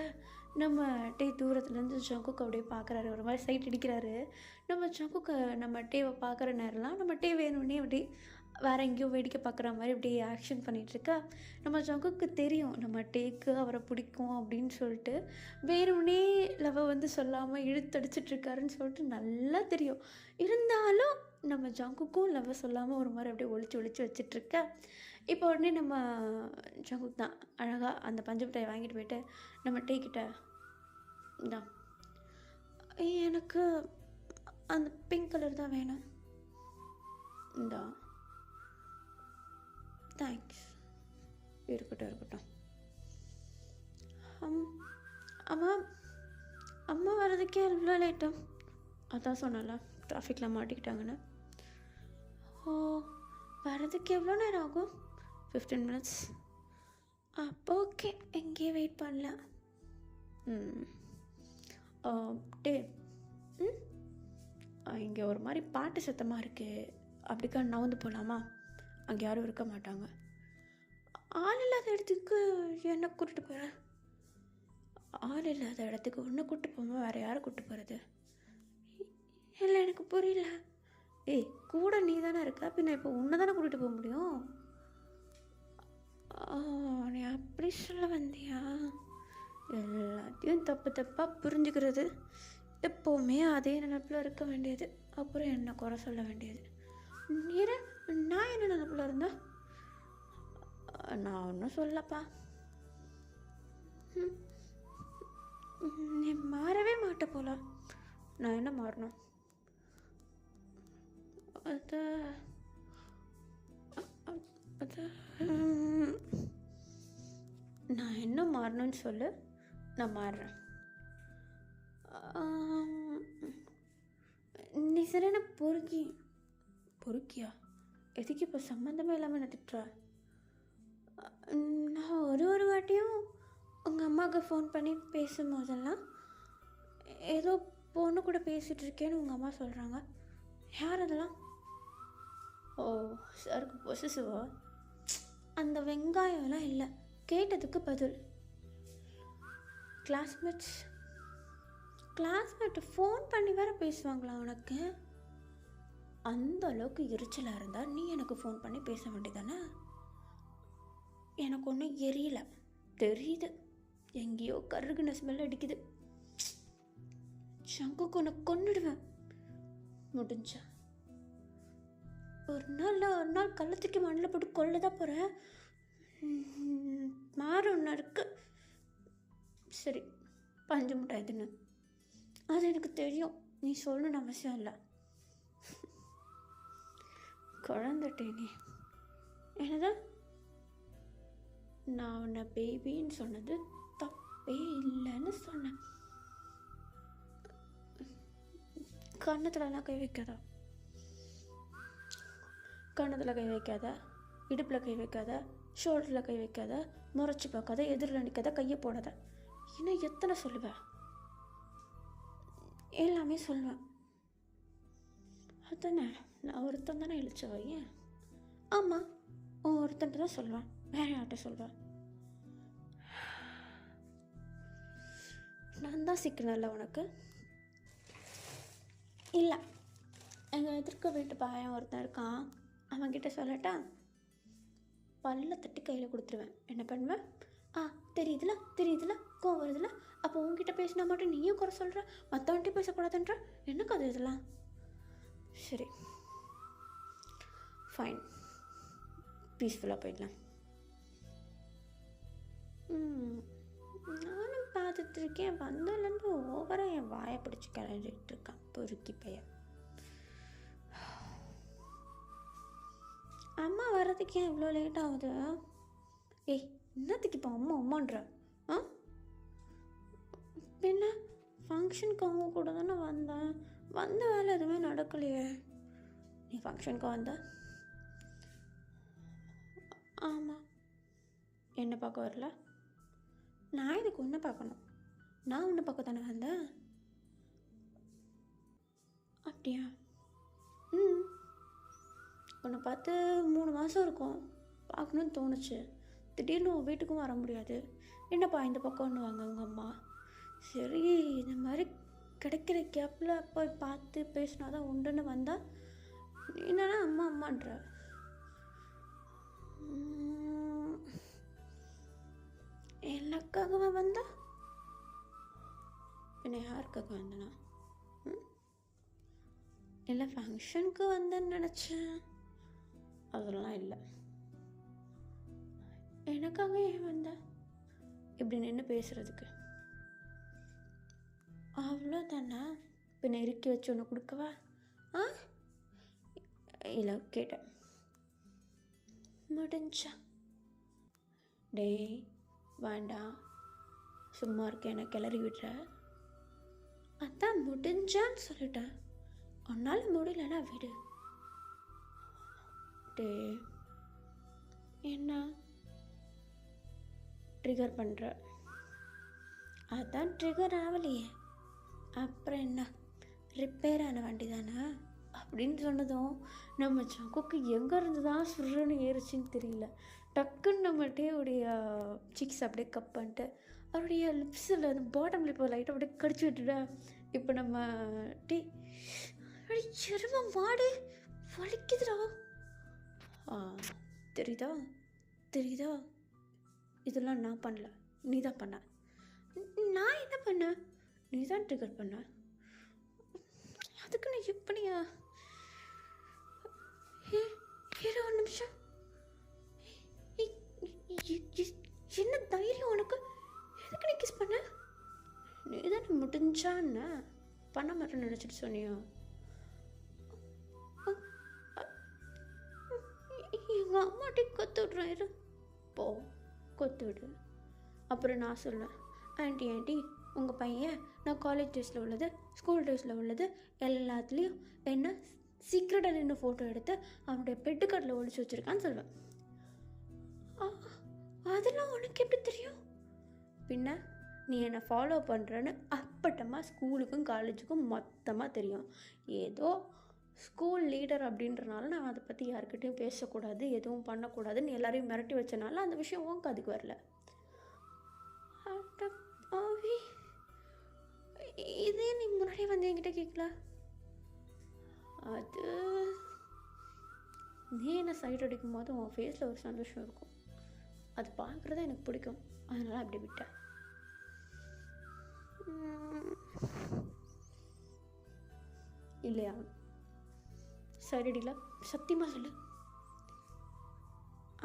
நம்ம டே தூரத்துலேருந்து ஜங்குக்கு அப்படியே பார்க்குறாரு, ஒரு மாதிரி சைட் அடிக்கிறாரு. நம்ம ஜங்குக்கு நம்ம டேவை பார்க்குற நேரம்லாம் நம்ம டே வேணும்னே அப்படி வேறு எங்கேயோ வேடிக்கை பார்க்குற மாதிரி அப்படியே ஆக்ஷன் பண்ணிகிட்ருக்கா. நம்ம ஜங்குக்கு தெரியும் நம்ம டேக்கு அவரை பிடிக்கும் அப்படின்னு சொல்லிட்டு வேணும்னே லவ்வை வந்து சொல்லாமல் இழுத்தடிச்சிட்ருக்காருன்னு சொல்லிட்டு நல்லா தெரியும். இருந்தாலும் நம்ம ஜங்குக்கும் லவ்வை சொல்லாமல் ஒரு மாதிரி அப்படியே ஒழிச்சு வச்சிட்ருக்க. இப்போ உடனே நம்ம ஜங்குக்கு தான் அழகாக அந்த பஞ்சு மிட்டாயை வாங்கிட்டு போயிட்டு நம்ம டே கிட்ட தான், எனக்கு அந்த பிங்க் கலர் தான் வேணும், இந்தா தேங்க்ஸ். இருக்கட்டும். அம்மா அம்மா வர்றதுக்கே எவ்வளோ லேட்டும்? அதான் சொன்னல டிராஃபிக்கில் மாட்டிக்கிட்டாங்கன்னு. வர்றதுக்கு எவ்வளோ நேரம் ஆகும்? 15 minutes. ஓகே, எங்கேயே வெயிட் பண்ணலாம். டே, ம் இங்கே ஒரு மாதிரி பாட்டு சத்தமாக இருக்குது, அப்படிக்கா நவுந்து போகலாமா? அங்கே யாரும் இருக்க மாட்டாங்க. ஆள் இல்லாத இடத்துக்கு என்ன கூட்டிகிட்டு போகிற? ஆள் இல்லாத இடத்துக்கு ஒன்றை கூப்பிட்டு போகாமல் வேறு யாரை கூப்பிட்டு போகிறது? இல்லை, எனக்கு புரியல. ஏய், கூட நீ தானே இருக்க, பின்ன இப்போ உன்னை தானே கூட்டிகிட்டு போக முடியும். நீ அப்படி சொல்ல வந்தியா? எல்லாத்தையும் தப்பு தப்பாக புரிஞ்சுக்கிறது. எப்போவுமே அதே நினப்பில் இருக்க வேண்டியது, அப்புறம் என்ன குறை சொல்ல வேண்டியது. நான் என்ன நினப்பில் இருந்தா? நான் ஒன்றும் சொல்லப்பா. நீ மாறவே மாட்ட போல. நான் என்ன மாறணும்? நான் என்ன மாறணும்னு சொல்லு, நான் மாறுறேன். நீ சரியான பொறுக்கியா? எதுக்கு இப்போ சம்மந்தமே இல்லாமல் என்ன திட்டுற? நான் ஒரு வாட்டியும் உங்கள் அம்மாவுக்கு ஃபோன் பண்ணி பேசும்போதெல்லாம் ஏதோ பொண்ணு கூட பேசிகிட்டு இருக்கேன்னு உங்கள் அம்மா சொல்கிறாங்க. யார் அதெல்லாம்? ஓ, சாருக்கு பொசிசிவா? அந்த வெங்காயம்லாம் இல்லை, கேட்டதுக்கு பதில். கிளாஸ்மேட்டு ஃபோன் பண்ணி வேறு பேசுவாங்களா உனக்கு? அந்த அளவுக்கு எரிச்சலாக இருந்தால் நீ எனக்கு ஃபோன் பண்ணி பேச வேண்டியதானே? எனக்கு ஒன்றும் எரியல, தெரியுது. எங்கேயோ கருகுன ஸ்மெல் அடிக்குது. சங்குக்கு உன்னை கொன்னுடுவேன். முடிஞ்சா ஒரு நாள் கள்ளத்துக்கு மண்ணில் போட்டு கொள்ளதான் போகிறேன். மாறு ஒன்று இருக்கு. சரி, பஞ்சு மிட்டாய் இதுன்னு அது எனக்கு தெரியும், நீ சொல்லணும்னு அவசியம் இல்லை. குழந்தைட்டே நீ என்னதான்? நான் உன்னை பேபின்னு சொன்னது தப்பே இல்லைன்னு சொன்னேன். கண்ணத்துலலாம் கை வைக்காத, கண்ணத்தில் கை வைக்காத, இடுப்பில் கை வைக்காத, ஷோல்டரில் கை வைக்காத, முறைச்சி பார்க்காத, எதிரில் நிற்காத, கையை போடாத. இன்னும் எத்தனை சொல்லுவேன்? எல்லாமே சொல்லுவேன். அதுதானே, நான் ஒருத்தன் தானே இழிச்ச வையன். ஆமாம், ஒருத்தன்ட்டு தான் சொல்லுவேன், வேற யார்கிட்ட சொல்லுவேன்? நான் தான் சிக்கனல்ல உனக்கு. இல்லை, எங்கள் எதிர்க்க வீட்டு பையன் ஒருத்தன் இருக்கான், அவன்கிட்ட சொல்லட்டா? பல்ல தட்டி கையில் கொடுத்துருவேன். என்ன பண்ணுவேன்? தெரியுதுல கோவம் வருதுல, அப்போ உங்ககிட்ட பேசினா மட்டும் நீயும் குறை சொல்கிற, மற்றவன்கிட்ட பேசக்கூடாதுன்ற என்ன கதை இதெல்லாம்? சரி, ஃபைன், பீஸ்ஃபுல்லாக போயிடலாம். நானும் பார்த்துட்ருக்கேன், வந்ததுலேருந்து ஓவராக என் வாயை பிடிச்சி கிளறிட்டு இருக்கான் பொறுக்கி பையன். அம்மா வர்றதுக்கு ஏன் இவ்வளோ லேட் ஆகுது? ஏய், என்னத்துக்கு இப்போ அம்மான்ற? பின்ன ஃபங்க்ஷனுக்கு அவங்க கூட தானே வந்த வேலை எதுவுமே நடக்கலையே. நீ ஃபங்க்ஷனுக்கு வந்த? ஆமாம். என்ன பார்க்க வரல? நான் இதுக்கு ஒன்று பார்க்கணும், நான் ஒன்று பார்க்க தானே வந்தேன். அப்படியா? உன்னை பார்த்து 3 மாதம் இருக்கும், பார்க்கணுன்னு தோணுச்சு. திடீர்னு உன் வீட்டுக்கும் வர முடியாது. என்னப்பா இந்த பக்கம் ஒன்று வாங்க உங்கள் அம்மா. சரி, இந்த மாதிரி கிடைக்கிற கேப்பில் போய் பார்த்து பேசினா தான் உண்டுன்னு வந்தால் நீ என்னன்னா அம்மான்ற. எனக்காக வந்தா என்ன யாருக்காக வந்தனா? இல்லை, ஃபங்க்ஷனுக்கு வந்தேன்னு நினச்சேன். அதெல்லாம் இல்லை. எனக்காக ஏன் வந்த? இப்படி நின்று பேசுகிறதுக்கு அவ்வளோதானே? பின்ன இறுக்கி வச்சு ஒன்று கொடுக்கவா? இல்லை, கேட்டேன். முடிஞ்சா? டேய் வேண்டாம், சும்மா இருக்கேன், என்ன கிளறி விடுற. அதான் முடிஞ்சான்னு சொல்லிட்டேன், உன்னால் முடியலன்னா விடு. டே என்ன ட்ரிகர் பண்ணுற. அதான் ட்ரிகர் ஆகலையே, அப்புறம் என்ன, ரிப்பேர் ஆன வண்டி தானே அப்படின்னு சொன்னதும் நம்ம சங்குக்கு எங்கேருந்து தான் சுருன்னு ஏறிச்சின்னு தெரியல. டக்குன்னு நம்ம டேவுடைய சிக்ஸ் அப்படியே கப் பண்ணிட்டு அவருடைய லிப்ஸில் அந்த பாட்டம் லிப்பை லைட்டாக அப்படியே கடிச்சு விட்டுட. இப்போ நம்ம டே அப்படியே எரும மாடு வலிக்குதுடா. தெரியுதா தெரியுதா, இதெல்லாம் நான் பண்ணல, நீ தான் பண்ண. நான் என்ன பண்ணேன்? நீ தான் ட்ரிகர் பண்ண. அதுக்கு நான் எப்படியா? இரு ஒரு நிமிஷம். என்ன தைரியம் உனக்கு? எதுக்கு நீ கிஸ் பண்ண? நீ தான் முடிஞ்சான்னு பண்ண மாட்டேன்னு நினச்சிட்டு சொன்னியா? எங்கள் அம்மாட்டே கொத்து விட்றேன், இரு போ கொத்து விடு. அப்புறம் நான் சொல்லுவேன், ஆண்டி ஆண்டி உங்கள் பையன் நான் காலேஜ் டேஸில் உள்ளது ஸ்கூல் டேஸில் உள்ளது எல்லாத்துலேயும் என்ன சீக்ரெட்டாக நின்று ஃபோட்டோ எடுத்து அவனுடைய பெட்டுக்கட்டில் ஒழிச்சு வச்சுருக்கான்னு சொல்லுவேன். அதெல்லாம் உனக்கு எப்படி தெரியும்? பின்ன நீ என்னை ஃபாலோ பண்ணுறேன்னு அப்பட்டமா ஸ்கூலுக்கும் காலேஜுக்கும் மொத்தமாக தெரியும். ஏதோ ஸ்கூல் லீடர் அப்படின்றனால நான் அதை பற்றி யாருக்கிட்டையும் பேசக்கூடாது, எதுவும் பண்ணக்கூடாதுன்னு எல்லாரையும் மிரட்டி வச்சனால அந்த விஷயம் உனக்கு அதுக்கு வரல. இதே நீ முன்னாடி வந்து என்கிட்ட கேட்கல. அது நீ என்ன சைட் அடிக்கும் போது உன் ஃபேஸில் ஒரு சந்தோஷம் இருக்கும், அது பார்க்குறத எனக்கு பிடிக்கும், அதனால் அப்படி விட்டேன். இல்லையா? சைட் அடிக்கல, சத்தியமாக சொல்லு.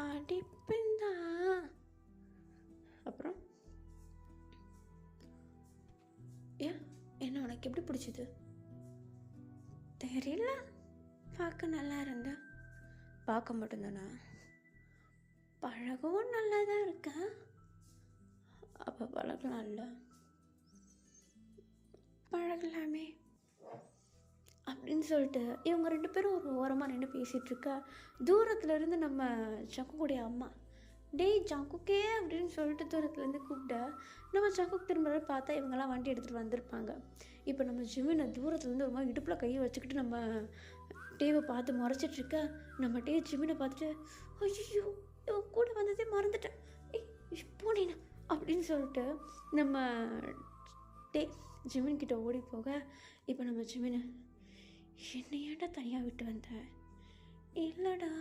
அடிப்பேன்தா. அப்புறம் ஏன் என்ன உனக்கு எப்படி பிடிச்சிது? தெரியல, பார்க்க நல்லா இருந்தா. பார்க்க மட்டும்தானா? பழகவும் நல்லா தான் இருக்கா. அப்போ பழகலாம்ல. பழகலாமே அப்படின்னு சொல்லிட்டு இவங்க 2 பேரும் ஒரு ஓரமாக நின்று பேசிகிட்ருக்கா. தூரத்தில் இருந்து நம்ம சங்குடைய அம்மா, டேய் ஜங்குக்கே அப்படின்னு சொல்லிட்டு தூரத்துலேருந்து கூப்பிட்ட. நம்ம ஜங்குக்கு திரும்ப பார்த்தா இவங்கெல்லாம் வண்டி எடுத்துகிட்டு வந்திருப்பாங்க. இப்போ நம்ம ஜிமினை தூரத்துலேருந்து ஒரு மாதிரி இடுப்பில் கையை வச்சுக்கிட்டு நம்ம டேவை பார்த்து முறைச்சிட்ருக்க. நம்ம டே ஜிமினை பார்த்துட்டு, ஐயோ இவன் கூட வந்ததே மறந்துட்டேன், போனேன் அப்படின்னு சொல்லிட்டு நம்ம டே ஜிமின்கிட்ட ஓடி போக. இப்போ நம்ம ஜிமினை, என்னை ஏன்டா தனியாக விட்டு வந்தேன்? இல்லைடா,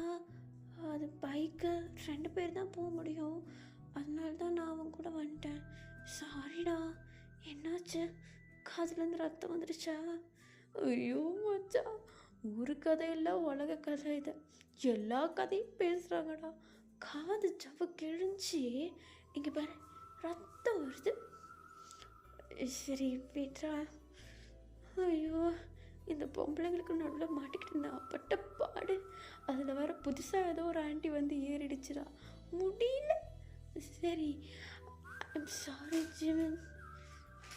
அது பைக்கு 2 பேர் தான் போக முடியும், அதனால தான் நான் அவன் கூட வந்துட்டேன். சாரிடா. என்னாச்சு? காதுலேருந்து ரத்தம் வந்துடுச்சா? ஐயோ மச்சா, ஒரு கதை இல்லை உலக கதை, இது எல்லா கதையும் பேசுகிறாங்கடா. காது ஜவ்வு கிழிஞ்சி இங்கே பாரு ரத்தம் வருது. சரி விட்றா. ஐயோ, இந்த பொம்பளைங்களுக்கு நடுவில் மாட்டிக்கிட்டு நான் பட்ட பாடு. அதில் வேறு புதுசாக ஏதோ ஒரு ஆண்டி வந்து ஏறிடுச்சுடா, முடியல. சரி, ஐம் சாரி ஜிமின்.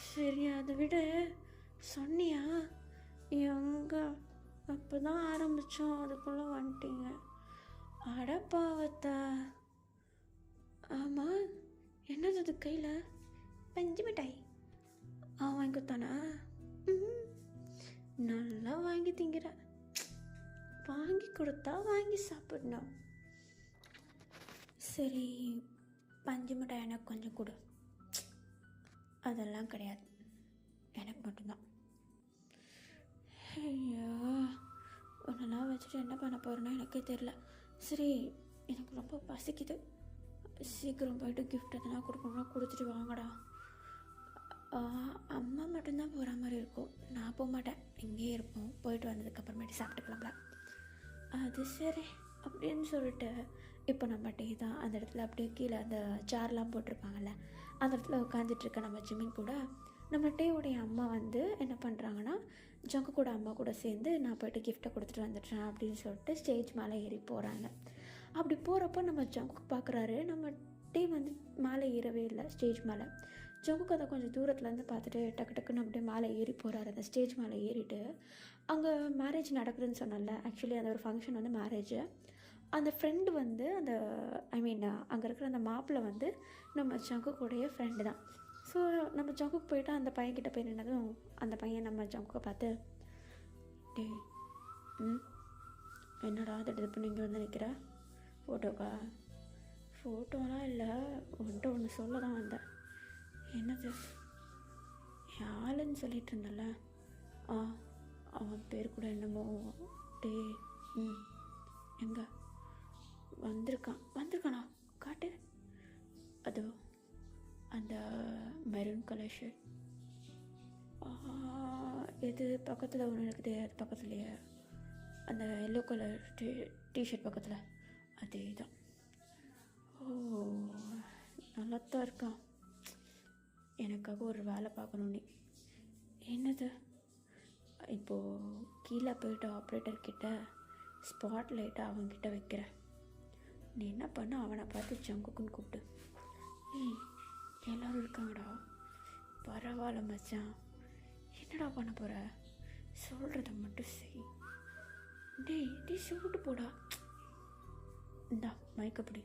சரி, அதை விட சொன்னியா எங்கே? அப்போ தான் ஆரம்பித்தோம், அதுக்குள்ளே வந்துட்டீங்க. அடப்பாவத்தா. ஆமாம், என்னது அது கையில்? பஞ்சு மிட்டாய். வாங்கி கொடுத்தானா? நல்லா வாங்கி திங்கிற. வாங்கி கொடுத்தா வாங்கி சாப்பிடணும். சரி, பஞ்சு மிட்டாய் எனக்கு கொஞ்சம் கொடு. அதெல்லாம் கிடையாது, எனக்கு மட்டும்தான். ஐயோ, ஒன்றெல்லாம் வச்சுட்டு என்ன பண்ண போகிறேன்னா எனக்கே தெரில. சரி, எனக்கு ரொம்ப பசிக்குது, சீக்கிரம் போய்ட்டு கிஃப்ட் எதனா கொடுக்கணும்னா கொடுத்துட்டு வாங்கடா. அம்மா மட்டும்தான் போகிற மாதிரி இருக்கும், நான் போக மாட்டேன், இங்கேயே இருப்போம். போயிட்டு வந்ததுக்கப்புறமேட்டு சாப்பிட்டுக்கலாம்ல. அது சரி அப்படின்னு சொல்லிட்டு இப்போ நம்ம டே தான் அந்த இடத்துல அப்படியே கீழே அந்த சேர்லாம் போட்டிருப்பாங்கல்ல, அந்த இடத்துல உட்காந்துட்ருக்க நம்ம ஜிமின் கூட நம்ம டேவுடைய அம்மா வந்து என்ன பண்ணுறாங்கன்னா, ஜங்கு கூட அம்மா கூட சேர்ந்து நான் போய்ட்டு கிஃப்ட்டை கொடுத்துட்டு வந்துடுறேன் அப்படின்னு சொல்லிட்டு ஸ்டேஜ் மேலே ஏறி போகிறாங்க. அப்படி போகிறப்போ நம்ம ஜங்குக்கு பார்க்குறாரு, நம்ம டே வந்து மேலே ஏறவே இல்லை ஸ்டேஜ் மேலே. ஜங்குக்கு அதை கொஞ்சம் தூரத்துலேருந்து பார்த்துட்டு டக்கு டக்குன்னு அப்படியே மேலே ஏறி போகிறாரு. அந்த ஸ்டேஜ் மேலே ஏறிட்டு அங்கே மேரேஜ் நடக்குதுன்னு சொன்னால, ஆக்சுவலி அந்த ஒரு ஃபங்க்ஷன் வந்து மேரேஜு. அந்த ஃப்ரெண்டு வந்து அந்த அங்கே இருக்கிற அந்த மாப்பிள்ளை வந்து நம்ம ஜங்குக்குடைய ஃப்ரெண்டு தான். ஸோ நம்ம ஜங்குக்கு போயிட்டு அந்த பையன்கிட்ட போய் நின்னதும் அந்த பையன் நம்ம ஜங்குக்கை பார்த்து, டே என்னடா திடீர்னு இங்கே வந்து நிற்கிற ஃபோட்டோக்கா? ஃபோட்டோலாம் இல்லை, உன்ட்ட ஒன்று சொல்ல தான் வந்தேன். என்னது? என் ஆளுன்னு சொல்லிட்டு இருந்தல, அவன் பேர் கூட என்னமோ, டே எங்கே வந்திருக்கானா? காட்டு. அதோ அந்த மெரூன் கலர் ஷர்ட், எது பக்கத்தில் ஒன்று இருக்குது, அது பக்கத்துலையே அந்த எல்லோ கலர் டிஷர்ட் பக்கத்தில், அதே தான். ஓ, நல்லாத்தான் இருக்கான். எனக்காக ஒரு வேலை பார்க்கணும் நீ. என்னது? இப்போது கீழே போய்ட்டு ஆப்ரேட்டர்கிட்ட ஸ்பாட் லைட்டை அவன்கிட்ட வைக்கிறேன். நீ என்ன பண்ண, அவனை பார்த்து ஜங்குக்குன்னு கூப்பிட்டு, எல்லோரும் இருக்காங்கடா, பரவாயில்ல மச்சான், என்னடா பண்ண போகிற, சொல்கிறத மட்டும் செய். டே சொல்லிட்டு போடா, இந்தா மயக்கப்படி,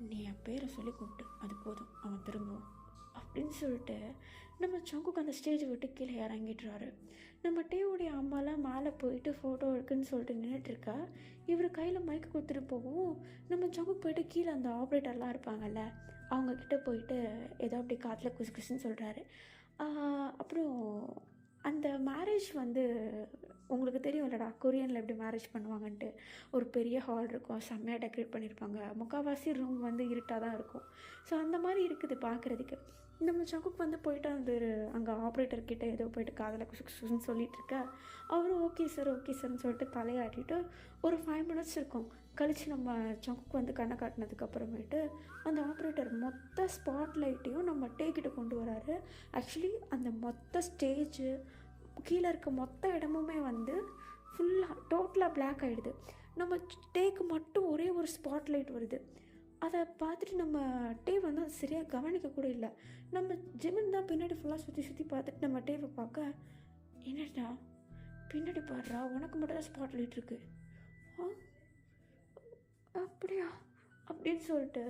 நீ என் பேரை சொல்லி கூப்பிட்டு, அது போதும், அவன் திரும்புவான் அப்படின்னு சொல்லிட்டு நம்ம ஜங்குக்கு அந்த ஸ்டேஜை விட்டு கீழே இறங்கிட்டுறாரு. நம்ம டேவுடைய அம்மாலாம் மேலே போயிட்டு ஃபோட்டோ இருக்குன்னு சொல்லிட்டு நின்றுட்டுருக்கா. இவர் கையில் மைக்கு கொடுத்துட்டு போகவும் நம்ம ஜங்குக்கு போயிட்டு கீழே அந்த ஆப்ரேட்டர்லாம் இருப்பாங்கல்ல, அவங்கக்கிட்ட போயிட்டு ஏதோ அப்படி காற்றுல குசு குசுன்னு சொல்கிறாரு. அப்புறம் அந்த மேரேஜ் வந்து உங்களுக்கு தெரியும் இல்லைடா, கொரியனில் எப்படி மேரேஜ் பண்ணுவாங்கன்ட்டு. ஒரு பெரிய ஹால் இருக்கும், செம்மையாக டெக்கரேட் பண்ணியிருப்பாங்க, முக்கால்வாசி ரூம் வந்து இருட்டாக தான் இருக்கும். ஸோ அந்த மாதிரி இருக்குது பார்க்குறதுக்கு. நம்ம ஜங்குக்கு வந்து போயிட்டு அந்த அங்கே ஆப்ரேட்டர்கிட்ட ஏதோ போயிட்டு காதில் குசுன்னு சொல்லிகிட்டு இருக்க. அவரும் ஓகே சார்னு சொல்லிட்டு தலையாட்டிட்டு ஒரு 5 minutes இருக்கும் கழித்து நம்ம ஜங்குக்கு வந்து கண்ணை காட்டினதுக்கப்புறமேட்டு அந்த ஆப்ரேட்டர் மொத்த ஸ்பாட் லைட்டையும் நம்ம டேக்கிட்ட கொண்டு வராரு. ஆக்சுவலி அந்த மொத்த ஸ்டேஜு கீழே இருக்க மொத்த இடமுமே வந்து ஃபுல்லாக டோட்டலாக பிளாக் ஆகிடுது. நம்ம டேக்கு மட்டும் ஒரே ஒரு ஸ்பாட் லைட் வருது. அதை பார்த்துட்டு நம்ம டே வந்து அது சரியாக கவனிக்க கூட இல்லை. நம்ம ஜிமின் தான் பின்னாடி ஃபுல்லாக சுற்றி பார்த்துட்டு நம்ம டேவை பார்க்க, என்னடா பின்னாடி பாடுறா, உனக்கு மட்டும் தான் ஸ்பாட் லைட் இருக்குது. அப்படியா அப்படின்னு சொல்லிட்டு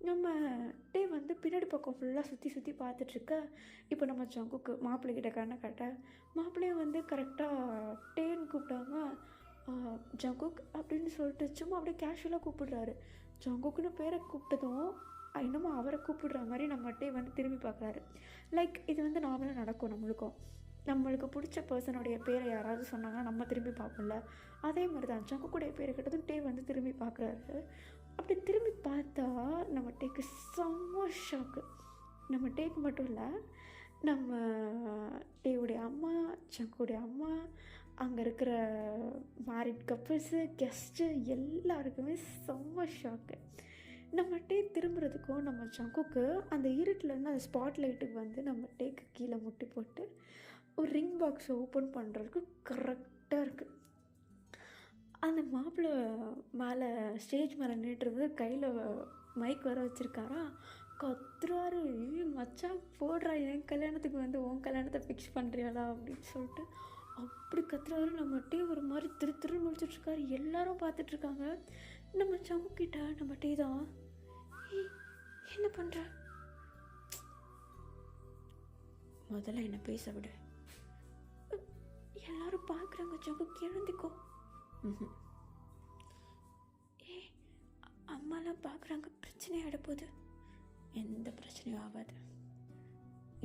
நம்ம டே வந்து பின்னாடி பக்கம் ஃபுல்லாக சுற்றி பார்த்துட்ருக்க. இப்போ நம்ம ஜங்குக்கு மாப்பிள்ளைகிட்ட கண்ணை காட்ட, மாப்பிள்ளையும் வந்து கரெக்டாக டேன்னு கூப்பிட்டாங்க. ஜங்குக் அப்படின்னு சொல்லிட்டு சும்மா அப்படியே கேஷுவலாக கூப்பிடுறாரு. ஜங்குக்குன்னு பேரை கூப்பிட்டதும் இன்னமும் அவரை கூப்பிடுற மாதிரி நம்ம டே வந்து திரும்பி பார்க்குறாரு. லைக் இது வந்து நார்மலாக நடக்கும் நம்மளுக்கு பிடிச்ச பர்சனுடைய பேரை யாராவது சொன்னாங்கன்னா நம்ம திரும்பி பார்ப்போம்ல, அதே மாதிரி தான் ஜங்குக்குடைய பேரை கிட்டதும் டே வந்து திரும்பி பார்க்குறாரு. அப்படி திரும்பி பார்த்தா நம்ம டேக்கு செம்ம ஷாக்கு. நம்ம டேக்கு மட்டும் இல்லை, நம்ம டேவுடைய அம்மா, ஜங்குடைய அம்மா, அங்கே இருக்கிற மேரிட் கப்புள்ஸு, கெஸ்ட்டு எல்லாருக்குமே செம்ம ஷாக்கு. நம்ம டே திரும்புறதுக்கும் நம்ம ஜங்குக்கு அந்த இருட்டிலேருந்து அந்த ஸ்பாட் லைட்டுக்கு வந்து நம்ம டேக்கு கீழே முட்டி போட்டு ஒரு ரிங் பாக்ஸை ஓப்பன் பண்ணுறதுக்கு கரெக்டாக இருக்குது. அந்த மாப்பிள்ளை மேலே ஸ்டேஜ் மேலே நின்றுட்டு கையில் மைக் வர வச்சுருக்காரா, கத்துறாரு, மச்சான் போடுறா, என் கல்யாணத்துக்கு வந்து உன் கல்யாணத்தை ஃபிக்ஸ் பண்ணுறியாடா அப்படின்னு சொல்லிட்டு அப்படி கத்துறாரு. நம்ம டே ஒரு மாதிரி திரு முடிச்சிட்ருக்காரு. எல்லாரும் பார்த்துட்ருக்காங்க. நம்ம ஜங்குக்கிட்ட நம்ம டே தான், என்ன பண்ணுற, முதல்ல என்ன பேச விடு, எல்லாரும் பார்க்குறாங்க, ஜங்குக்கு எழுந்திக்கோ. அம்மாலாம் பார்க்குறாங்க, பிரச்சனை ஆகிடப்போகுது. எந்த பிரச்சனையும் ஆகாது.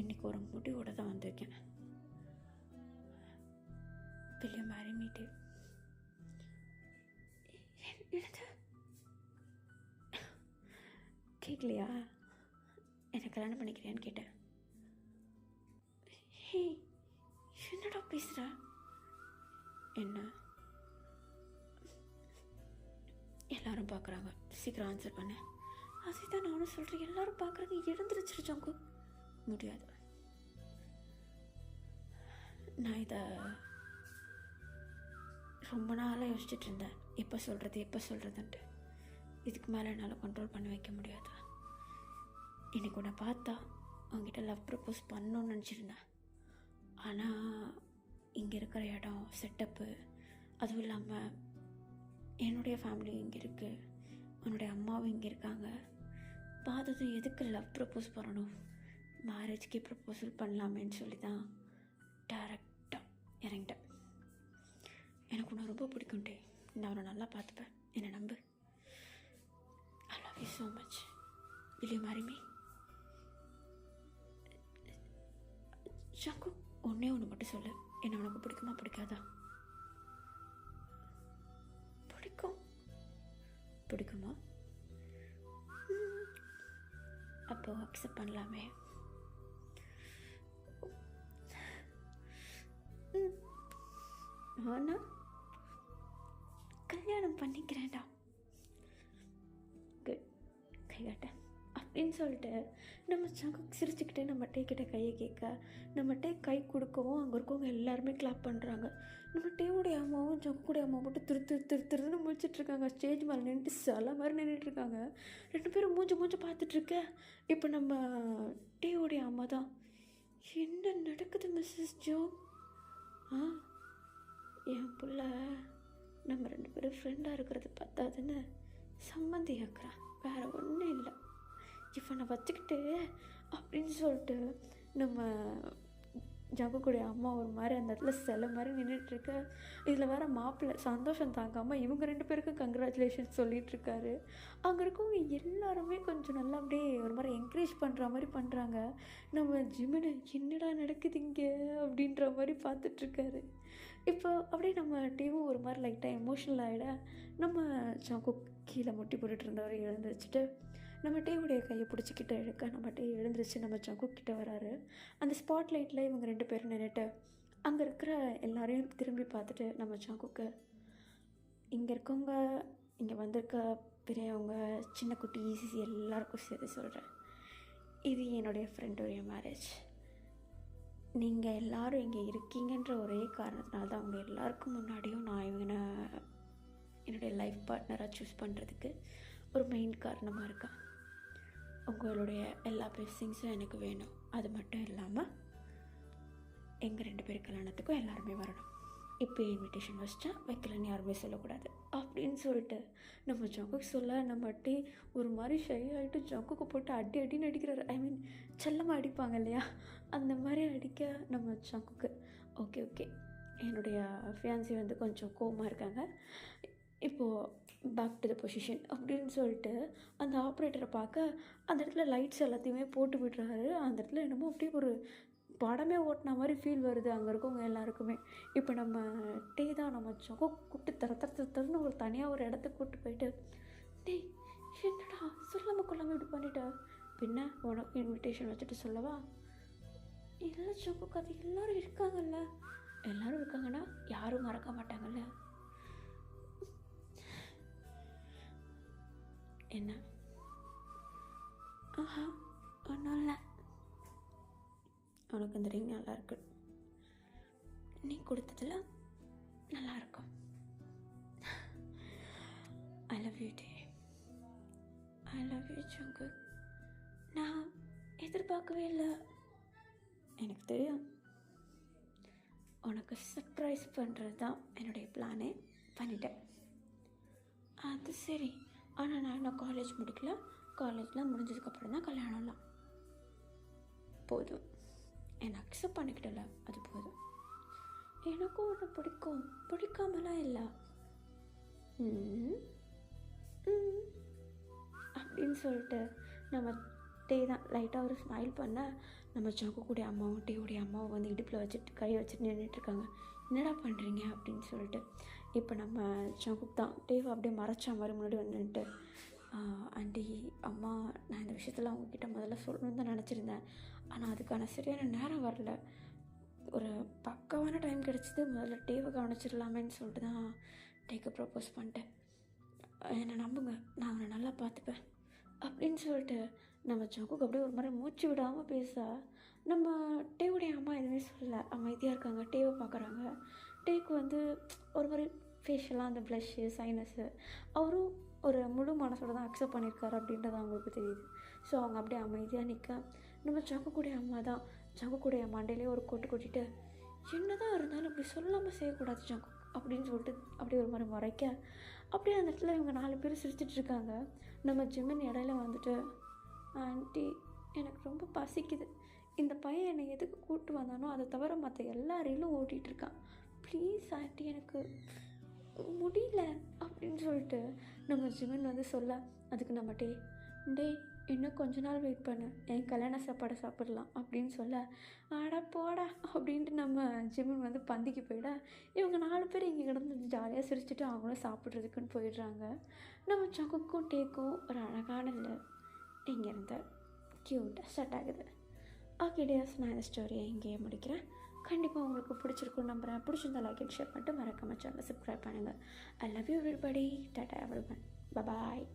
இன்றைக்கி ஒரு முடிவோட தான் வந்திருக்கேன். Will you marry me too? என்னது கேட்கலையா? எனக்கு கல்யாணம் பண்ணிக்கிறேன்னு கேட்டேன். ஹே, என்னடா பேசுகிற? என்ன எல்லாரும் பார்க்குறாங்க, சீக்கிரம் ஆன்சர் பண்ண. அதே தான் நானும் சொல்கிறேன், எல்லாரும் பார்க்குறாங்க, எழுந்திரிச்சிரு ஜங்கு. முடியாது, நான் இதை ரொம்ப நாளாக யோசிச்சுட்டு இருந்தேன், எப்போ சொல்கிறதுன்ட்டு. இதுக்கு மேலே என்னால் கண்ட்ரோல் பண்ணி வைக்க முடியாது. இன்றைக்கி உன்னை பார்த்தா அவங்ககிட்ட லவ் ப்ரப்போஸ் பண்ணணுன்னு நினச்சிருந்தேன். ஆனால் இங்கே இருக்கிற இடம், செட்டப்பு, அதுவும் இல்லாமல் என்னுடைய ஃபேமிலியும் இங்கே இருக்குது, உன்னுடைய அம்மாவும் இங்கே இருக்காங்க. பார்த்ததும் எதுக்கு லவ் ப்ரப்போஸ் பண்ணணும், மேரேஜ்க்கே ப்ரப்போசல் பண்ணலாமேன்னு சொல்லி தான் டேரெக்டாக இறங்கிட்டேன். எனக்கு உன்னை ரொம்ப பிடிக்கும்ட்டே, நான் அவனை நல்லா பார்த்துப்பேன், என்னை நம்பு. ஐ love you so much, will you marry me? Shock, ஒன்றே ஒன்று மட்டும் சொல்லு, என்ன உனக்கு பிடிக்குமா பிடிக்காதா? பிடிக்குமா? அப்போ அக்செப்ட் பண்ணலாமே. ஆனால் கல்யாணம் பண்ணிக்கிறேன்டா. குட், கைகாட்டேன் அப்படின்னு சொல்லிட்டு நம்ம சங்குக்கு சிரிச்சுக்கிட்டே நம்ம டேக்கிட்ட கையை கேட்க, நம்ம டே கை கொடுக்கவும் அங்கே இருக்கவங்க எல்லாருமே கிளாப் பண்ணுறாங்க. நம்ம டேவுடைய அம்மாவும் ஜங்குடைய அம்மா மட்டும் திருன்னு முடிச்சிட்ருக்காங்க. ஸ்டேஜ் மேலே நின்றுட்டு சில மாதிரி நின்றுட்டுருக்காங்க. 2 பேரும் மூஞ்சி பார்த்துட்ருக்க. இப்போ நம்ம டேவுடைய அம்மா தான், என்ன நடக்குது மிஸ்ஸஸ் ஜோ? என் புள்ள நம்ம 2 பேரும் ஃப்ரெண்டாக இருக்கிறது பத்தாதுன்னு சம்மந்தி ஆக்குறான், வேறு ஒன்றும் இல்லை. இவனை வச்சுக்கிட்டு அப்படின்னு சொல்லிட்டு நம்ம ஜங்குடைய அம்மா ஒரு மாதிரி அந்த இடத்துல சில மாதிரி நின்றுட்டுருக்க. இதில் வேறு மாப்பிள்ளை சந்தோஷம் தாங்காமல் இவங்க 2 பேருக்கும் கங்க்ராச்சுலேஷன்ஸ் சொல்லிகிட்ருக்காரு. அங்கே இருக்கவங்க எல்லாருமே கொஞ்சம் நல்லா அப்படியே ஒரு மாதிரி என்கரேஜ் பண்ணுற மாதிரி பண்ணுறாங்க. நம்ம ஜிமினு என்னடா நடக்குது இங்கே அப்படின்ற மாதிரி பார்த்துட்ருக்காரு. இப்போ அப்படியே நம்ம டீவும் ஒரு மாதிரி லைட்டாக எமோஷ்னல் ஆகிட நம்ம ஜங்கு கீழே முட்டி போட்டுட்டு இருந்தவரை எழுந்திரிச்சிட்டு நம்ம டேவுடைய கையை பிடிச்சிக்கிட்ட இழுக்க நம்ம டே எழுந்திரிச்சு நம்ம ஜங்கு கிட்டே வராரு. அந்த ஸ்பாட்லைட்டில் இவங்க 2 பேரும் நின்றுட்டு அங்கே இருக்கிற எல்லாரையும் திரும்பி பார்த்துட்டு நம்ம ஜங்குக்கு, இங்கே இருக்கவங்க, இங்கே வந்திருக்க பெரியவங்க, சின்ன குட்டி ஈஸி எல்லாருக்கும் சேர்த்து சொல்கிறேன், இது என்னுடைய ஃப்ரெண்டுடைய மேரேஜ். நீங்கள் எல்லோரும் இங்கே இருக்கீங்கன்ற ஒரே காரணத்தினால தான் அவங்க எல்லாருக்கும் முன்னாடியும் நான் இவனை என்னுடைய லைஃப் பார்ட்னராக சூஸ் பண்ணுறதுக்கு ஒரு மெயின் காரணமாக இருக்கேன். உங்களுடைய எல்லா பிளெஸ்ஸிங்ஸும் எனக்கு வேணும். அது மட்டும் இல்லாமல் எங்கள் 2 பேர் கல்யாணத்துக்கும் எல்லாருமே வரணும். இப்போ இன்விடேஷன் வச்சிட்டா வைக்கலன்னு யாருமே சொல்லக்கூடாது அப்படின்னு சொல்லிட்டு நம்ம ஜங்குக்கு சொல்ல, நம்ம டே ஒரு மாதிரி ஷை ஆகிட்டு ஜங்குக்கு போட்டு அடின்னு அடிக்கிறாரு. ஐ மீன் செல்லமாக அடிப்பாங்க இல்லையா, அந்த மாதிரி அடிக்க நம்ம ஜங்குக்கு ஓகே என்னுடைய ஃபியான்சி வந்து கொஞ்சம் கோவமாக இருக்காங்க, இப்போது பேக் டு த பொசிஷன் அப்படின்னு சொல்லிட்டு அந்த ஆப்ரேட்டரை பார்க்க அந்த இடத்துல லைட்ஸ் எல்லாத்தையுமே போட்டு விடுறாரு. அந்த இடத்துல என்னமோ அப்படியே ஒரு படமே ஓட்டின மாதிரி ஃபீல் வருது அங்கே இருக்கவங்க எல்லாருக்குமே. இப்போ நம்ம டே தான் நம்ம ஜங்கோ கூப்பிட்டு தரன்னு ஒரு தனியாக ஒரு இடத்துக்கு கூப்பிட்டு போயிட்டு, டேய் என்னடா சொல்லாமல் கொள்ளாமல் இப்படி பண்ணிட்டா, பின்ன உனக்கு இன்விடேஷன் வச்சுட்டு சொல்லவா? இல்லை ஜங்கோ, அது எல்லோரும் இருக்காங்கல்ல, எல்லோரும் இருக்காங்கன்னா யாரும் மறக்க மாட்டாங்கல்ல. என்ன? ஒன்றும் இல்லை, உனக்கு இந்த ரிங் நல்லா இருக்கு, நீ கொடுத்ததில் நல்லா இருக்கும். ஐ லவ் யூ டே, ஐ லவ் யூ ஜங்கு. நான் எதிர்பார்க்கவே இல்லை, எனக்கு தெரியும் உனக்கு சர்ப்ரைஸ் பண்ணுறது தான் என்னுடைய பிளானே, பண்ணிட்டேன். அது சரி, ஆனால் நான் இன்னும் காலேஜ் முடிக்கல, காலேஜ்லாம் முடிஞ்சதுக்கப்புறம் தான் கல்யாணம்லாம். போதும், என்னை அக்செப்ட் பண்ணிக்கிட்டல, அது போதும். எனக்கும் ஒன்று பிடிக்கும், பிடிக்காமலாம் இல்லை அப்படின்னு சொல்லிட்டு நம்ம டே தான் லைட்டாக ஒரு ஸ்மைல் பண்ண, நம்ம ஜங்குடைய அம்மாவும் டேவுடைய அம்மாவும் வந்து இடுப்பில் வச்சுட்டு கையை வச்சுட்டு நின்றுட்டுருக்காங்க. என்னடா பண்ணுறீங்க அப்படின்னு சொல்லிட்டு. இப்போ நம்ம ஜங்குக் தான் டேவை அப்படியே மறைச்ச மாதிரி முன்னாடி வந்துட்டு, ஆண்டி அம்மா, நான் இந்த விஷயத்தில் அவங்கக்கிட்ட முதல்ல சொல்லணும்னு தான் நினச்சிருந்தேன், ஆனால் அதுக்கான சரியான நேரம் வரல, ஒரு பக்காவான டைம் கிடச்சிது, முதல்ல டேவை கவனிச்சிடலாமேன்னு சொல்லிட்டு தான் டேக்கு ப்ரப்போஸ் பண்ணிட்டேன், என்னை நம்புங்க, நான் அவனை நல்லா பார்த்துப்பேன் அப்படின்னு சொல்லிட்டு நம்ம ஜங்குக்கு அப்படியே ஒரு மாதிரி மூச்சு விடாமல் பேச, நம்ம டேவுடைய அம்மா எதுவுமே சொல்லலை, அமைதியாக இருக்காங்க. டேவை பார்க்குறாங்க. டேக்கு வந்து ஒரு மாதிரி ஃபேஷியலாக அந்த ப்ளஷ்ஷு சைனஸு அவரும் ஒரு முழு மனசோட தான் அக்செப்ட் பண்ணியிருக்காரு அப்படின்றது அவங்களுக்கு தெரியுது. ஸோ அவங்க அப்படியே அமைதியாக நிற்க, நம்ம ஜங்குடைய அம்மா தான் ஜங்குடைய மண்டையிலே ஒரு கொட்டு கொட்டிட்டு, என்ன தான் இருந்தாலும் அப்படி சொல்லாமல் செய்யக்கூடாது ஜங்கு அப்படின்னு சொல்லிட்டு அப்படியே ஒரு மாதிரி முறைக்க, அப்படியே அந்த இடத்துல இவங்க 4 பேர் சிரிச்சிட்டு இருக்காங்க. நம்ம ஜிமின் இடையில வந்துட்டு, ஆண்டி எனக்கு ரொம்ப பசிக்குது, இந்த பையன் என்னை எதுக்கு கூப்பிட்டு வந்தானோ அதை தவிர மற்ற எல்லா ரீலும் ஓட்டிகிட்ருக்கான், ப்ளீஸ் ஆண்டி எனக்கு முடியல அப்படின்னு சொல்லிட்டு நம்ம ஜிமின் வந்து சொல்ல, அதுக்கு நம்ம டே இன்னும் கொஞ்ச நாள் வெயிட் பண்ணு, என் கல்யாண சாப்பாடை சாப்பிட்லாம் அப்படின்னு சொல்ல, ஆடா போடா அப்படின்ட்டு நம்ம ஜிமின் வந்து பந்திக்கு போயிட, இவங்க 4 பேர் இங்கே கிடந்து ஜாலியாக சிரிச்சுட்டு அவங்களும் சாப்பிட்றதுக்குன்னு போயிடுறாங்க. நம்ம சங்குக்கும் டேக்கும் ஒரு அழகான இங்கேருந்து க்யூட்டாக ஸ்டார்ட் ஆகுது. ஓகே டியர்ஸ், நான் இந்த ஸ்டோரியை இங்கேயே முடிக்கிறேன். கண்டிப்பாக உங்களுக்கு பிடிச்சிருக்குன்னு நம்புகிறேன். பிடிச்சிருந்தா லைக் அண்ட் ஷேர் பண்ணிட்டு மறக்காம சேனலை சப்ஸ்கிரைப் பண்ணுங்கள். ஐ love you everybody. Tata everyone. Bye bye.